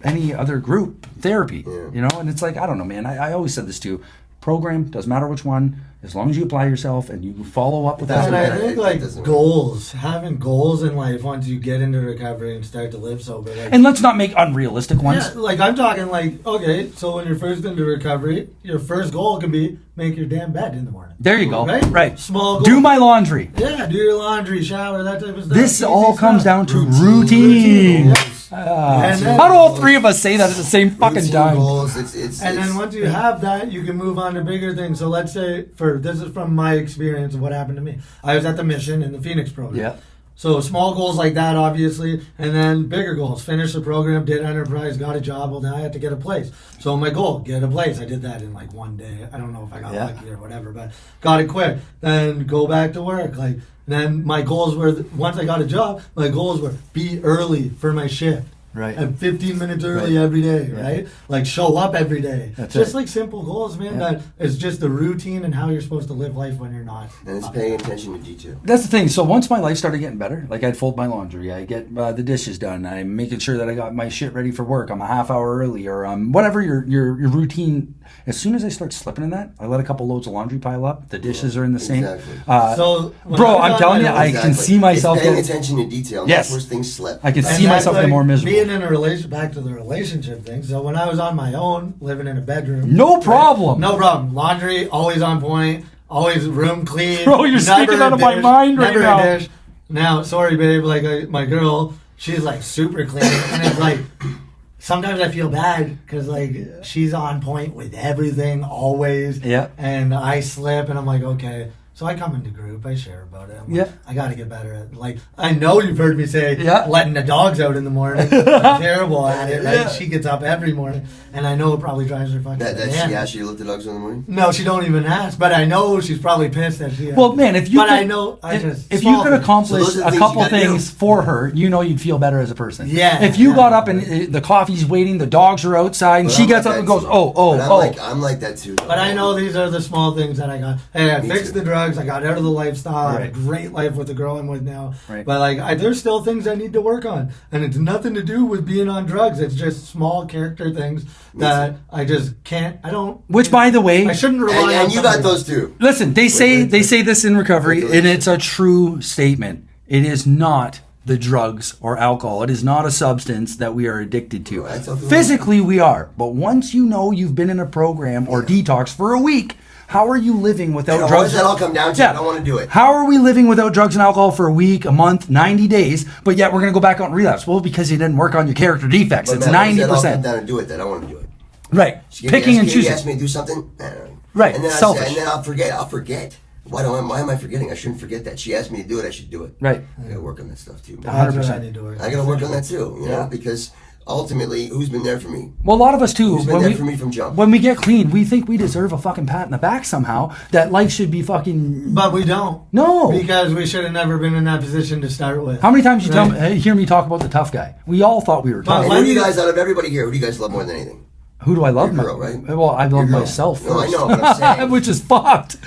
S1: any other group therapy.
S3: Yeah.
S1: You know, and it's like, I don't know, man. I always said this too. Program, doesn't matter which one, as long as you apply yourself and you follow up with that.
S2: And I
S3: matter.
S2: think
S3: It
S2: like
S3: doesn't
S2: goals, having goals in life once you get into recovery and start to live sober. Like,
S1: And let's not make unrealistic ones.
S2: yeah, like I'm talking like, okay, so when you're first into recovery, your first goal can be make your damn bed in the morning.
S1: There you go.
S2: Right? Small goal.
S1: Do my laundry.
S2: Yeah, do your laundry, shower, that type of stuff.
S1: This
S2: Easy
S1: all comes
S2: stuff.
S1: down to
S3: Routine.
S1: routine.
S2: Yes. And then-
S1: How do all three of us say that at the same fucking
S3: Routine
S1: time?
S3: goals,
S2: And then once you have that, you can move on to bigger things. So let's say, this is from my experience of what happened to me. I was at the mission in the Phoenix program.
S1: Yeah.
S2: So small goals like that, obviously, and then bigger goals. Finish the program, did enterprise, got a job. Well, now I have to get a place. So my goal, get a place. I did that in like one day. I don't know if I got lucky or whatever, but got it quick. Then go back to work. Like then my goals were, once I got a job, my goals were be early for my shift.
S1: Right.
S2: And 15 minutes early
S1: Right.
S2: every day,
S1: Yeah.
S2: right? Like show up every day.
S1: That's
S2: just
S1: it.
S2: like simple goals, man.
S1: Yeah.
S2: That it's just the routine and how you're supposed to live life when you're not.
S3: And it's paying attention to detail.
S1: That's the thing. So once my life started getting better, like I'd fold my laundry, I get the dishes done, I'm making sure that I got my shit ready for work. I'm a half hour early, or whatever your routine. As soon as I start slipping in that, I let a couple loads of laundry pile up. The dishes are in the sink.
S3: Exactly.
S2: So when
S1: bro,
S2: I was
S1: I'm
S2: on
S1: telling
S2: my
S1: you,
S2: own-
S1: I can see myself
S3: It's paying
S1: getting-
S3: attention to detail.
S1: Yes.
S3: That's where things slip.
S1: I can
S2: And
S1: see
S2: that's
S1: myself getting more miserable.
S2: Me getting in a relationship, back to the relationship thing. So when I was on my own, living in a bedroom,
S1: No problem.
S2: no problem. Laundry always on point, always room clean.
S1: Bro, you're
S2: never
S1: speaking
S2: a
S1: out of my
S2: dish,
S1: mind right
S2: never
S1: now.
S2: a dish. Now, sorry, babe. Like my girl, she's like super clean, and it's like sometimes I feel bad because like she's on point with everything always.
S1: Yeah.
S2: And I slip, and I'm like, okay. So I come into group, I share about it. I'm like,
S1: Yeah.
S2: I got to get better at like. I know you've heard me say
S1: Yeah.
S2: letting the dogs out in the morning. I'm terrible at it. Right?
S1: Yeah.
S2: She gets up every morning, and I know it probably drives her fucking.
S3: That she
S2: bananas.
S3: asked you to let the dogs in the morning?
S2: No, she don't even ask. But I know she's probably pissed that she.
S1: Well, man, if you
S2: But
S1: could,
S2: I know. I just.
S1: if
S2: small
S1: you could
S2: things.
S1: accomplish
S3: So those are the
S1: a
S3: things
S1: couple
S3: you gotta
S1: things
S3: do.
S1: for her, you know you'd feel better as a person.
S2: Yeah,
S1: If you
S2: yeah.
S1: got up and the coffee's waiting, the dogs are outside, and
S3: But
S1: she
S3: I'm
S1: gets
S3: like
S1: up and
S3: that
S1: goes,
S3: too.
S1: oh,
S3: But
S1: oh.
S3: I'm like that too.
S2: But I know these are the small things that I got. Hey, I
S3: Me
S2: fixed
S3: too.
S2: the drugs. I got out of the lifestyle. I have
S1: Right.
S2: a great life with the girl I'm with now.
S1: Right.
S2: But like, there's still things I need to work on, and it's nothing to do with being on drugs. It's just small character things that I just can't. I don't.
S1: Which, by the way,
S2: I shouldn't rely on.
S3: And you got
S2: somebody.
S3: those too.
S1: listen, they say this in recovery,
S3: Wait,
S1: and it's a true statement. It is not the drugs or alcohol. It is not a substance that we are addicted to.
S3: Right, something
S1: Physically, we are. But once you know you've been in a program or detox for a week, how are you living without
S3: What
S1: drugs?
S3: does that all come down to? I don't want to do it.
S1: How are we living without drugs and alcohol for a week, a month, 90 days, but yet we're going to go back out and relapse? Well, because you didn't work on your character defects.
S3: But
S1: It's
S3: man, what does that all come
S1: 90%.
S3: down and do it that I want to do it.
S1: Right.
S3: She
S1: Picking and
S3: She
S1: choosing.
S3: asked me to do something. I don't know.
S1: Right,
S3: And then
S1: selfish.
S3: and then I'll forget. Why am I forgetting? I shouldn't forget that. She asked me to do it. I should do it.
S1: Right.
S3: I gotta work on that stuff too.
S2: That's what
S1: 100%.
S2: I need to work.
S3: I gotta work on that too. You know, because ultimately, who's been there for me?
S1: Well, a lot of us too.
S3: Who's been there for me from jump?
S1: When we get clean, we think we deserve a fucking pat in the back somehow. That life should be fucking.
S2: But we don't.
S1: No.
S2: Because we should have never been in that position to start with.
S1: How many times you
S2: Right.
S1: hear me talk about the tough guy? We all thought we were tough.
S3: And
S2: Why
S3: who do you
S2: do you-
S3: guys, out of everybody here, who do you guys love more than anything?
S1: Who do I love?
S3: Your girl, right?
S1: Well, I love
S3: Your girl.
S1: myself
S3: No, I
S1: first.
S3: know, but I'm saying.
S1: Which is fucked.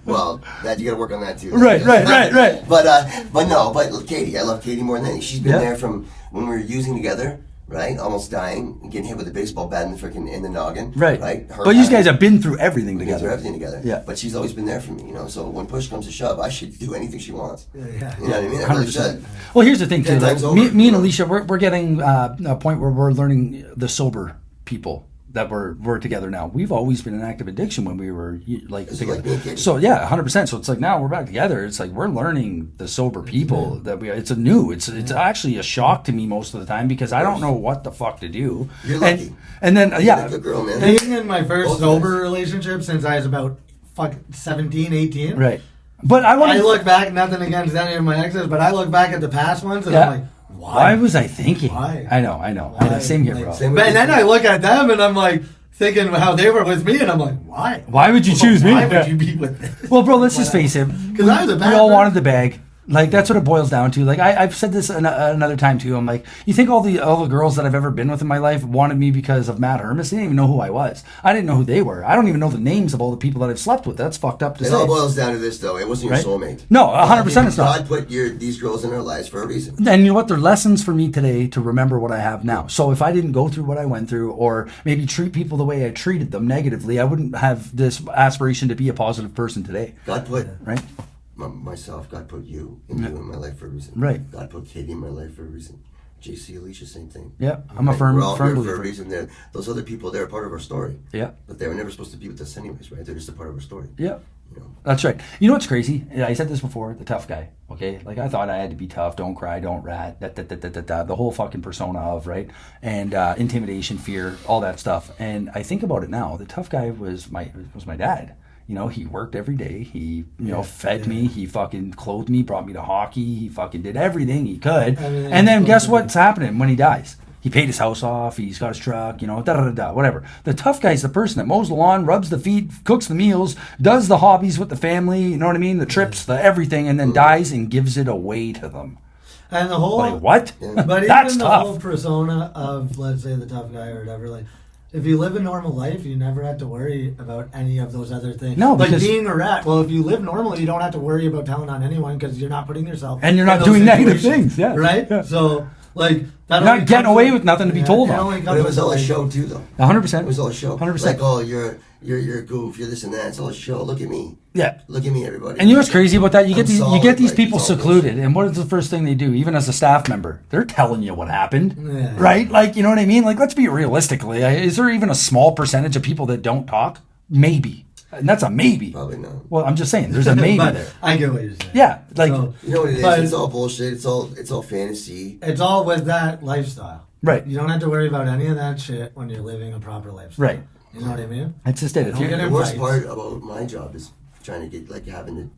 S3: Well, that you gotta work on that too.
S1: Right.
S3: But Katie, I love Katie more than anything. She's been
S1: Yeah.
S3: there from when we were using together, right? Almost dying, and getting hit with a baseball bat in the freaking in the noggin,
S1: Right.
S3: Her
S1: But you
S3: having-
S1: guys have been through everything
S3: we get through
S1: together.
S3: everything together.
S1: Yeah.
S3: But she's always been there for me, you know. So when push comes to shove, I should do anything she wants.
S2: Yeah.
S3: You know what I mean? I really
S1: 100%.
S3: should.
S1: Well, here's the thing too.
S3: Yeah,
S1: Like,
S3: time's over,
S1: me and
S3: you know.
S1: Alicia, we're getting a point where we're learning the sober people that we're together now. We've always been in active addiction when we were like
S3: It's
S1: together.
S3: like me and Katie.
S1: So yeah, 100%. So it's like now we're back together. It's like we're learning the sober people that we. It's a new. It's actually a shock to me most of the time because I don't know what the fuck to do.
S3: You're lucky.
S1: And then
S3: You're
S1: yeah,
S3: a good girl, man.
S2: Being in my first
S3: Both
S2: sober
S3: ways.
S2: relationship since I was about 17, 18.
S1: right. But I want
S2: I
S1: to
S2: look back, nothing against any of my exes, but I look back at the past ones and
S1: Yeah.
S2: I'm like,
S1: Why was I thinking?
S2: Why?
S1: I know.
S2: Why?
S1: Same here,
S2: Like,
S1: bro.
S3: same-
S2: But and then I look at them and I'm like thinking how they were with me, and I'm like, why?
S1: Why would you choose me?
S2: Why
S1: Yeah.
S2: would you be with this?
S1: Well, bro, let's just face it.
S2: 'Cause I was a
S1: we
S2: bad
S1: all
S2: person.
S1: wanted the bag. Like that's what it boils down to. Like I've said this another time too. I'm like, you think all the girls that I've ever been with in my life wanted me because of Matt Hermes? They didn't even know who I was. I didn't know who they were. I don't even know the names of all the people that I've slept with. That's fucked up to
S3: It
S1: say.
S3: all boils down to this, though. It wasn't your
S1: Right?
S3: soulmate.
S1: No, 100% it's not.
S3: God put these girls in our lives for a reason.
S1: And you know what? They're lessons for me today to remember what I have now. So if I didn't go through what I went through or maybe treat people the way I treated them negatively, I wouldn't have this aspiration to be a positive person today.
S3: God put
S1: Right?
S3: myself. God put you and you in my life for a reason.
S1: Right.
S3: God put Katie in my life for a reason. JC, Alicia, same thing.
S1: Yeah. I'm a
S3: Right?
S1: firm
S3: We're all here for a
S1: believer.
S3: reason. Those other people, they're a part of our story.
S1: Yeah.
S3: But they were never supposed to be with us anyways, right? They're just a part of our story.
S1: Yeah.
S3: You know?
S1: That's right. You know what's crazy? I said this before, the tough guy, okay? Like, I thought I had to be tough, don't cry, don't rat, the whole fucking persona of, right? And intimidation, fear, all that stuff. And I think about it now. The tough guy was my dad. You know, he worked every day. He, fed me. He fucking clothed me, brought me to hockey. He fucking did everything he could.
S2: Everything
S1: And then
S2: he
S1: guess
S2: could.
S1: what's happening when he dies? He paid his house off. He's got his truck, whatever. The tough guy's the person that mows the lawn, rubs the feet, cooks the meals, does the hobbies with the family, you know what I mean? The trips, the everything, and then dies and gives it away to them.
S2: And the whole
S1: Like, what?
S2: But
S1: That's
S2: even the
S1: tough.
S2: whole persona of, let's say, the tough guy or whatever, like, if you live a normal life, you never have to worry about any of those other things.
S1: No,
S2: like
S1: because-
S2: being a rat. Well, if you live normally, you don't have to worry about telling on anyone because you're not putting yourself
S1: And you're not
S2: in those
S1: doing negative
S2: situations,
S1: things, yeah.
S2: right?
S1: Yeah.
S2: So Like that.
S1: You're not getting away with nothing to be told on.
S3: But it was all a show too, though.
S1: 100%.
S3: It was all a show.
S1: 100%.
S3: Like, oh, you're a goof, you're this and that. It's all a show. Look at me.
S1: Yeah.
S3: Look at me, everybody.
S1: And you know what's crazy about that? You get these
S3: like,
S1: people
S3: it's all
S1: secluded, and what is the first thing they do? Even as a staff member, they're telling you what happened,
S2: Yeah.
S1: right? Like, you know what I mean? Like, let's be realistically. Is there even a small percentage of people that don't talk? Maybe, and that's a maybe.
S3: Probably not.
S1: Well, I'm just saying, there's a maybe
S2: But
S1: there.
S2: I get what you're saying.
S1: Yeah, like
S2: So,
S3: You know what it is?
S2: But-
S3: It's all bullshit. It's all fantasy.
S2: it's all with that lifestyle.
S1: right,
S2: You don't have to worry about any of that shit when you're living a proper lifestyle.
S1: right.
S2: You know what I mean?
S1: That's just it. If
S2: Don't
S1: you're,
S2: get
S3: The
S2: in
S3: worst
S2: fights.
S3: part about my job is trying to get, like, having to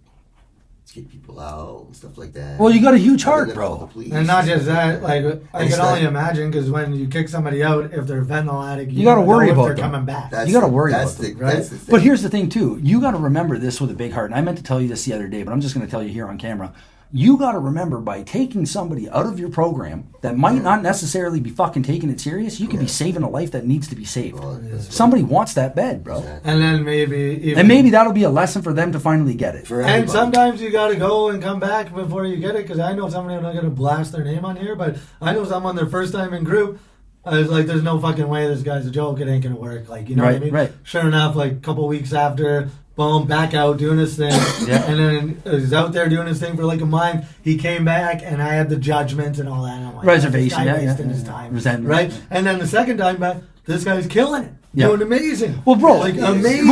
S3: get people out and stuff like that.
S1: well, you got a huge
S3: Having
S1: heart,
S3: to call the
S1: bro.
S3: police
S2: And not just
S3: stuff
S2: that, like I
S3: it's
S2: can only
S3: not-
S2: imagine because when you kick somebody out, if they're fentanyl addict,
S1: You gotta
S2: don't know
S1: worry
S2: if
S1: about
S2: they're
S1: them.
S2: coming back.
S3: That's
S1: You gotta
S3: the-
S1: worry
S3: that's
S1: about
S3: the,
S1: them,
S2: right?
S3: That's the thing.
S1: But here's the thing, too. You got to remember this with a big heart. And I meant to tell you this the other day, but I'm just going to tell you here on camera. You got to remember, by taking somebody out of your program that might not necessarily be fucking taking it serious, you could be saving a life that needs to be saved.
S3: Well, that's
S1: Somebody wants that bed, bro.
S3: Exactly.
S2: And then maybe even,
S1: And maybe that'll be a lesson for them to finally get it.
S3: For
S2: and
S3: everybody.
S2: sometimes you got to go and come back before you get it. Because I know somebody, I'm not going to blast their name on here, but I know someone their first time in group. I was like, there's no fucking way this guy's a joke. It ain't going to work. Like, you know what I
S1: Right,
S2: mean?
S1: right.
S2: Sure enough, like a couple weeks after, boom, back out doing his thing.
S1: Yeah.
S2: And then he was out there doing his thing for like a month. He came back and I had the judgment and all that. And I'm like,
S1: Reservation,
S2: this guy
S1: yeah,
S2: wasting
S1: yeah,
S2: his
S1: yeah.
S2: time.
S1: Resentment.
S2: Right? And then the second time back, this guy's killing it.
S1: Yeah.
S2: Doing amazing.
S1: Well, bro,
S2: like
S3: yeah,
S2: amazing.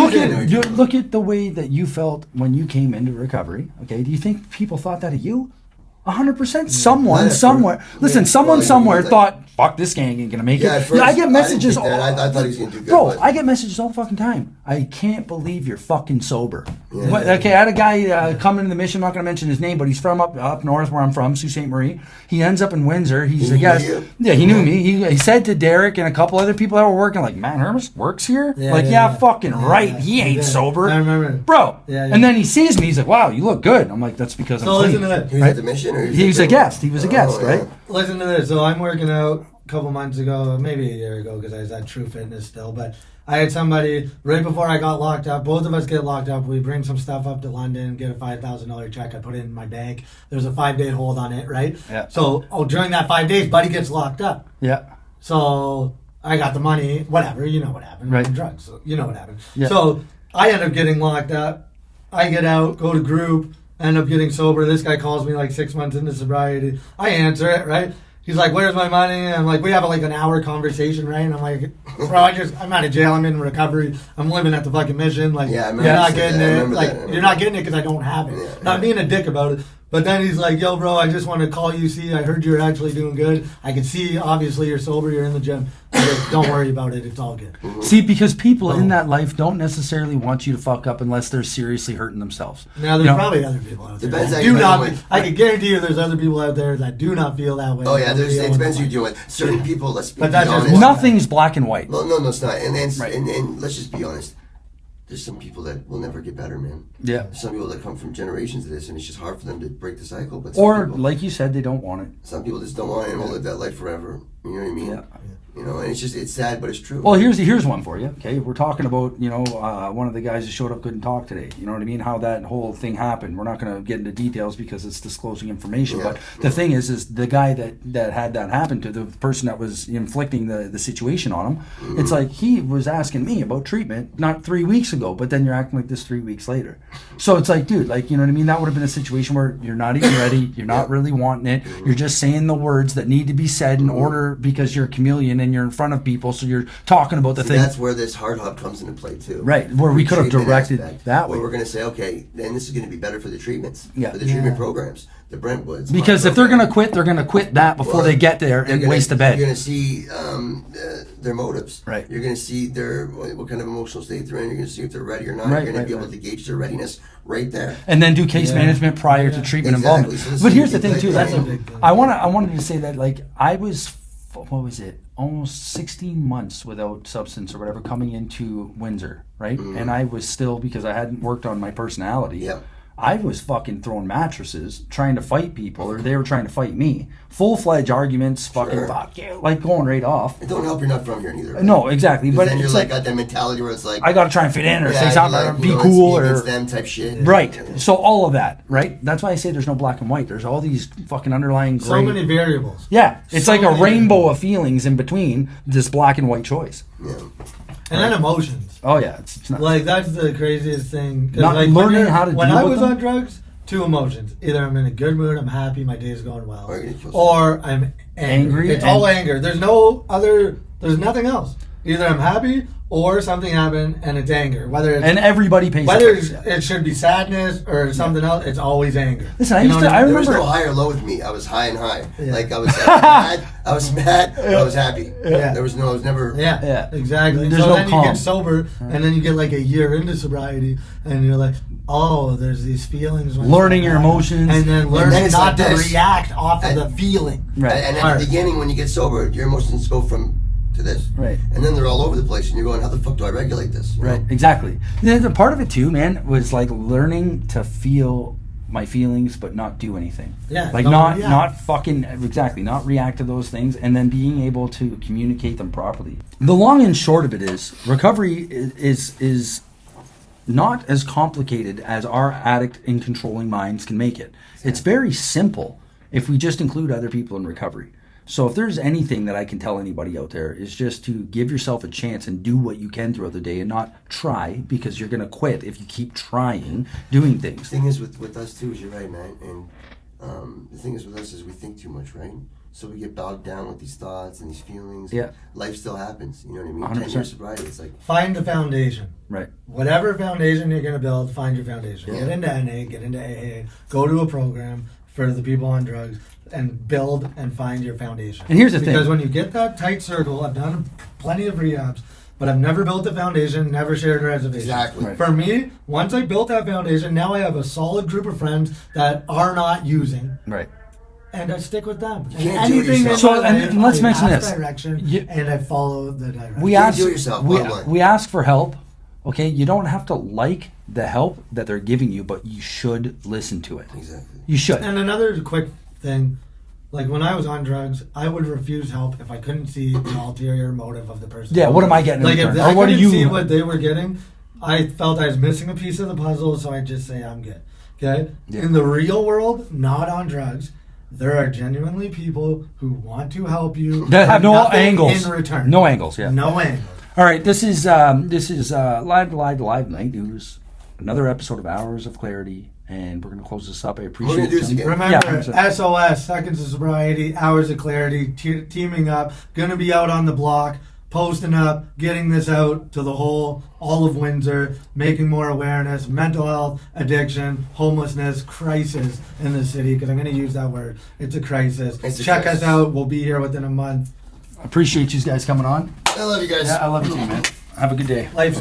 S1: look at the way that you felt when you came into recovery. Okay, do you think people thought that of you? 100%. Someone
S3: Not at
S1: somewhere.
S3: first.
S1: Listen,
S3: Yeah.
S1: someone
S3: Well,
S1: somewhere
S3: like-
S1: thought, "Fuck, this gang ain't gonna make
S3: Yeah,
S1: it."
S3: at first,
S1: I get messages.
S3: I didn't think that. I thought he was gonna do good,
S1: Bro,
S3: but-
S1: I get messages all the fucking time. I can't believe you're fucking sober.
S3: Yeah.
S1: What- okay, I had a guy come into the mission. I'm not gonna mention his name, but he's from up north where I'm from, Sault Ste. Marie. He ends up in Windsor. He's
S3: He
S1: a guest.
S3: knew you?
S1: Yeah, he knew me. He said to Derek and a couple other people that were working, like, "Man, Hermes works here." Fucking
S2: Yeah,
S1: right.
S2: yeah.
S1: He ain't
S2: did.
S1: sober,
S2: I remember.
S1: bro.
S2: Yeah, yeah.
S1: And then he sees me. He's like, "Wow, you look good." I'm like, "That's because
S2: So
S1: I'm
S2: listen
S1: clean."
S2: to that.
S3: He was at the mission, or
S1: He was a guest. He was a guest,
S3: yeah.
S1: right?
S2: Listen to this. So I'm working out a couple months ago, maybe a year ago, because I was at True Fitness still. But I had somebody right before I got locked up. Both of us get locked up. We bring some stuff up to London, get a $5,000 check. I put it in my bank. There's a 5-day hold on it, right?
S1: Yeah.
S2: So during that 5 days, buddy gets locked up.
S1: Yeah.
S2: So I got the money. Whatever, you know what happened.
S1: Right.
S2: Drugs. So you know what happened.
S1: Yeah.
S2: So I end up getting locked up. I get out, go to group, end up getting sober. This guy calls me like 6 months into sobriety. I answer it, right? He's like, "Where's my money?" And I'm like, we have like an hour conversation, right? And I'm like, "Bro, I'm out of jail. I'm in recovery. I'm living at the fucking mission. Like,
S3: Yeah, I remember
S2: you're not
S3: that.
S2: getting
S3: I
S2: it.
S3: remember
S2: Like,
S3: that.
S2: you're not getting it because I don't have it.
S3: Yeah,
S2: Not
S3: yeah.
S2: being a dick about it." But then he's like, "Yo, bro, I just want to call you. See, I heard you're actually doing good. I can see, obviously, you're sober. You're in the gym. Like, don't worry about it. It's all good."
S1: See, because people
S2: Oh.
S1: in that life don't necessarily want you to fuck up unless they're seriously hurting themselves.
S2: Now, there's
S1: You know?
S2: probably other people out there.
S3: Depends
S2: that
S3: how
S2: do
S3: you
S2: not.
S3: deal with-
S2: I can guarantee you, there's other people out there that do not feel that way.
S3: Oh yeah,
S2: Don't
S3: it
S2: feel
S3: depends who
S2: that
S3: you
S2: way.
S3: deal with. Certain people, let's be
S2: But that's just
S3: honest.
S2: one-
S1: Nothing's black and white.
S3: No, it's not. And,
S1: Right.
S3: and let's just be honest. There's some people that will never get better, man.
S1: Yeah.
S3: There's some people that come from generations of this, and it's just hard for them to break the cycle. But some
S1: Or,
S3: people,
S1: like you said, they don't want it.
S3: some people just don't want it and will live that life forever. You know what I mean?
S1: Yeah.
S3: You know, and it's sad, but it's true.
S1: Well, here's one for you. Okay, we're talking about one of the guys that showed up couldn't talk today. You know what I mean? How that whole thing happened. We're not going to get into details because it's disclosing information.
S3: Yeah,
S1: But the thing is the guy that had that happen to, the person that was inflicting the situation on him. It's like he was asking me about treatment not 3 weeks ago, but then you're acting like this 3 weeks later. So it's like, dude, like, you know what I mean? That would have been a situation where you're not even ready. You're not really wanting it. You're just saying the words that need to be said in order because you're a chameleon and you're in front of people, so you're talking about the
S3: See,
S1: thing.
S3: that's where this hard hub comes into play too.
S1: Right, where we
S3: The
S1: could have
S3: treatment
S1: directed
S3: aspect,
S1: that way.
S3: where we're going to say, okay, then this is going to be better for the treatments,
S1: Yeah.
S3: for the treatment programs, the Brentwoods.
S1: Because
S3: my
S1: if they're
S3: program.
S1: going to quit, they're going to quit that before
S3: Well,
S1: they get there
S3: You're
S1: and
S3: gonna-
S1: waste the
S3: You're
S1: bed.
S3: going to see their motives.
S1: Right.
S3: You're going to see what kind of emotional state they're in. You're going to see if they're ready or not.
S1: Right,
S3: You're going
S1: right,
S3: to be able
S1: right.
S3: to gauge their readiness right there.
S1: And then do case
S2: Yeah.
S1: management prior to treatment
S3: Exactly.
S1: involvement.
S3: So this
S1: But
S3: is
S1: here's the
S3: big
S1: thing too.
S3: thing.
S1: That's
S2: That's a big thing.
S1: I wanted to say that, like, I was, what was it, almost 16 months without substance or whatever coming into Windsor, right? And I was still, because I hadn't worked on my personality.
S3: Yeah.
S1: I was fucking throwing mattresses, trying to fight people, or they were trying to fight me. Full-fledged arguments, fucking fuck you, like going right off.
S3: It don't help you're not from here neither. Right?
S1: No, exactly. But
S3: then you're
S1: it's
S3: like got that mentality where it's like
S1: I got to try and fit in or say something or be
S3: it's
S1: cool
S3: me
S1: or
S3: against them type shit.
S1: Right. So all of that, right? That's why I say there's no black and white. There's all these fucking underlying gray.
S2: So many variables.
S1: Yeah, it's
S2: So
S1: like a
S2: many
S1: rainbow
S2: variables.
S1: of feelings in between this black and white choice.
S3: Yeah.
S2: And then emotions.
S1: Oh yeah, it's not
S2: Like that's the craziest thing. 'Cause,
S1: Not
S2: like,
S1: learning how to
S2: when
S1: deal
S2: I
S1: with
S2: was
S1: them?
S2: on drugs, two emotions. Either I'm in a good mood, I'm happy, my day's going well,
S3: Or you're gonna kill
S2: or I'm angry. It's all anger. There's no other. There's nothing else. Either I'm happy or something happened and it's anger. Whether it's
S1: and everybody pays.
S2: whether
S1: the price.
S2: it should be sadness or something else, it's always anger.
S1: Listen, I
S2: You know
S1: used to.
S2: what
S1: I
S3: There was
S1: remember.
S3: no high or low with me. I was high and high.
S2: Yeah.
S3: Like I was mad. I was mad. I was happy.
S2: Yeah.
S3: There was no. I was never.
S2: Yeah,
S1: Yeah.
S2: exactly.
S1: There's
S2: so
S1: no
S2: then
S1: calm.
S2: you get sober, and then you get like a year into sobriety, and you're like, oh, there's these feelings. when
S1: Learning
S2: it's
S1: your
S2: like that.
S1: emotions.
S2: and then learning
S3: then it's
S2: not
S3: like
S2: to
S3: this.
S2: react off of
S3: And-
S2: the feeling.
S1: Right.
S3: And at
S2: Hard.
S3: the beginning, when you get sober, your emotions go from to this.
S1: Right.
S3: And then they're all over the place, and you're going, how the fuck do I regulate this? You
S1: Right.
S3: know?
S1: Exactly. The part of it too, man, was like learning to feel my feelings, but not do anything.
S2: Yeah,
S1: Like
S2: don't
S1: not
S2: react.
S1: not fucking exactly not react to those things, and then being able to communicate them properly. The long and short of it is recovery is not as complicated as our addict and controlling minds can make it. It's very simple if we just include other people in recovery. So if there's anything that I can tell anybody out there is just to give yourself a chance and do what you can throughout the day and not try, because you're going to quit if you keep trying doing
S3: The
S1: things.
S3: thing is with us too is you're right, man. And the thing is with us is we think too much, right? So we get bogged down with these thoughts and these feelings.
S1: Yeah.
S3: Life still happens. You know what I mean?
S1: 100%.
S3: 10 years sobriety, it's like
S2: Find the foundation.
S1: Right.
S2: Whatever foundation you're going to build, find your foundation.
S3: Yeah.
S2: Get into NA, get into AA, go to a program for the people on drugs, and build and find your foundation.
S1: And here's the thing.
S2: Because when you get that tight circle, I've done plenty of rehabs, but I've never built a foundation, never shared a reservation.
S3: Exactly.
S1: Right.
S2: For me, once I built that foundation, now I have a solid group of friends that are not using,
S1: Right.
S2: and I stick with them. And
S3: can't do it
S2: anything
S3: yourself.
S1: So,
S2: in my
S1: and
S2: life,
S1: let's
S2: I
S1: mention
S2: ask
S1: this.
S2: direction,
S1: You-
S2: and I follow the direction.
S1: We
S3: can't
S1: ask
S3: do it yourself,
S1: we,
S3: bottom line.
S1: we ask for help. Okay, you don't have to like the help that they're giving you, but you should listen to it.
S3: exactly.
S1: You should.
S2: And another quick thing, like when I was on drugs, I would refuse help if I couldn't see the ulterior motive of the person.
S1: Yeah, what am I getting in
S2: Like if
S1: return?
S2: I
S1: Or what do
S2: couldn't
S1: you
S2: see what they were getting, I felt I was missing a piece of the puzzle, so I'd just say I'm good. Okay?
S1: Yeah.
S2: In the real world, not on drugs, there are genuinely people who want to help you
S1: that have
S2: for
S1: no
S2: nothing
S1: angles.
S2: in return.
S1: No angles, yeah.
S2: No angles.
S1: All right, this is live night news. Another episode of Hours of Clarity, and we're gonna close this up. I appreciate
S3: gonna do this
S1: you.
S3: again.
S2: Remember,
S1: Yeah,
S2: SOS, Seconds of Sobriety, Hours of Clarity, teaming up, gonna be out on the block, posting up, getting this out to the whole, all of Windsor, making more awareness, mental health, addiction, homelessness, crisis in the city, because I'm gonna use that word. It's a crisis.
S3: It's a
S2: Check
S3: crisis.
S2: us out. We'll be here within a month.
S1: Appreciate you guys coming on.
S3: I love you guys.
S1: Yeah, I love you too, man. Have a good day.
S2: Life's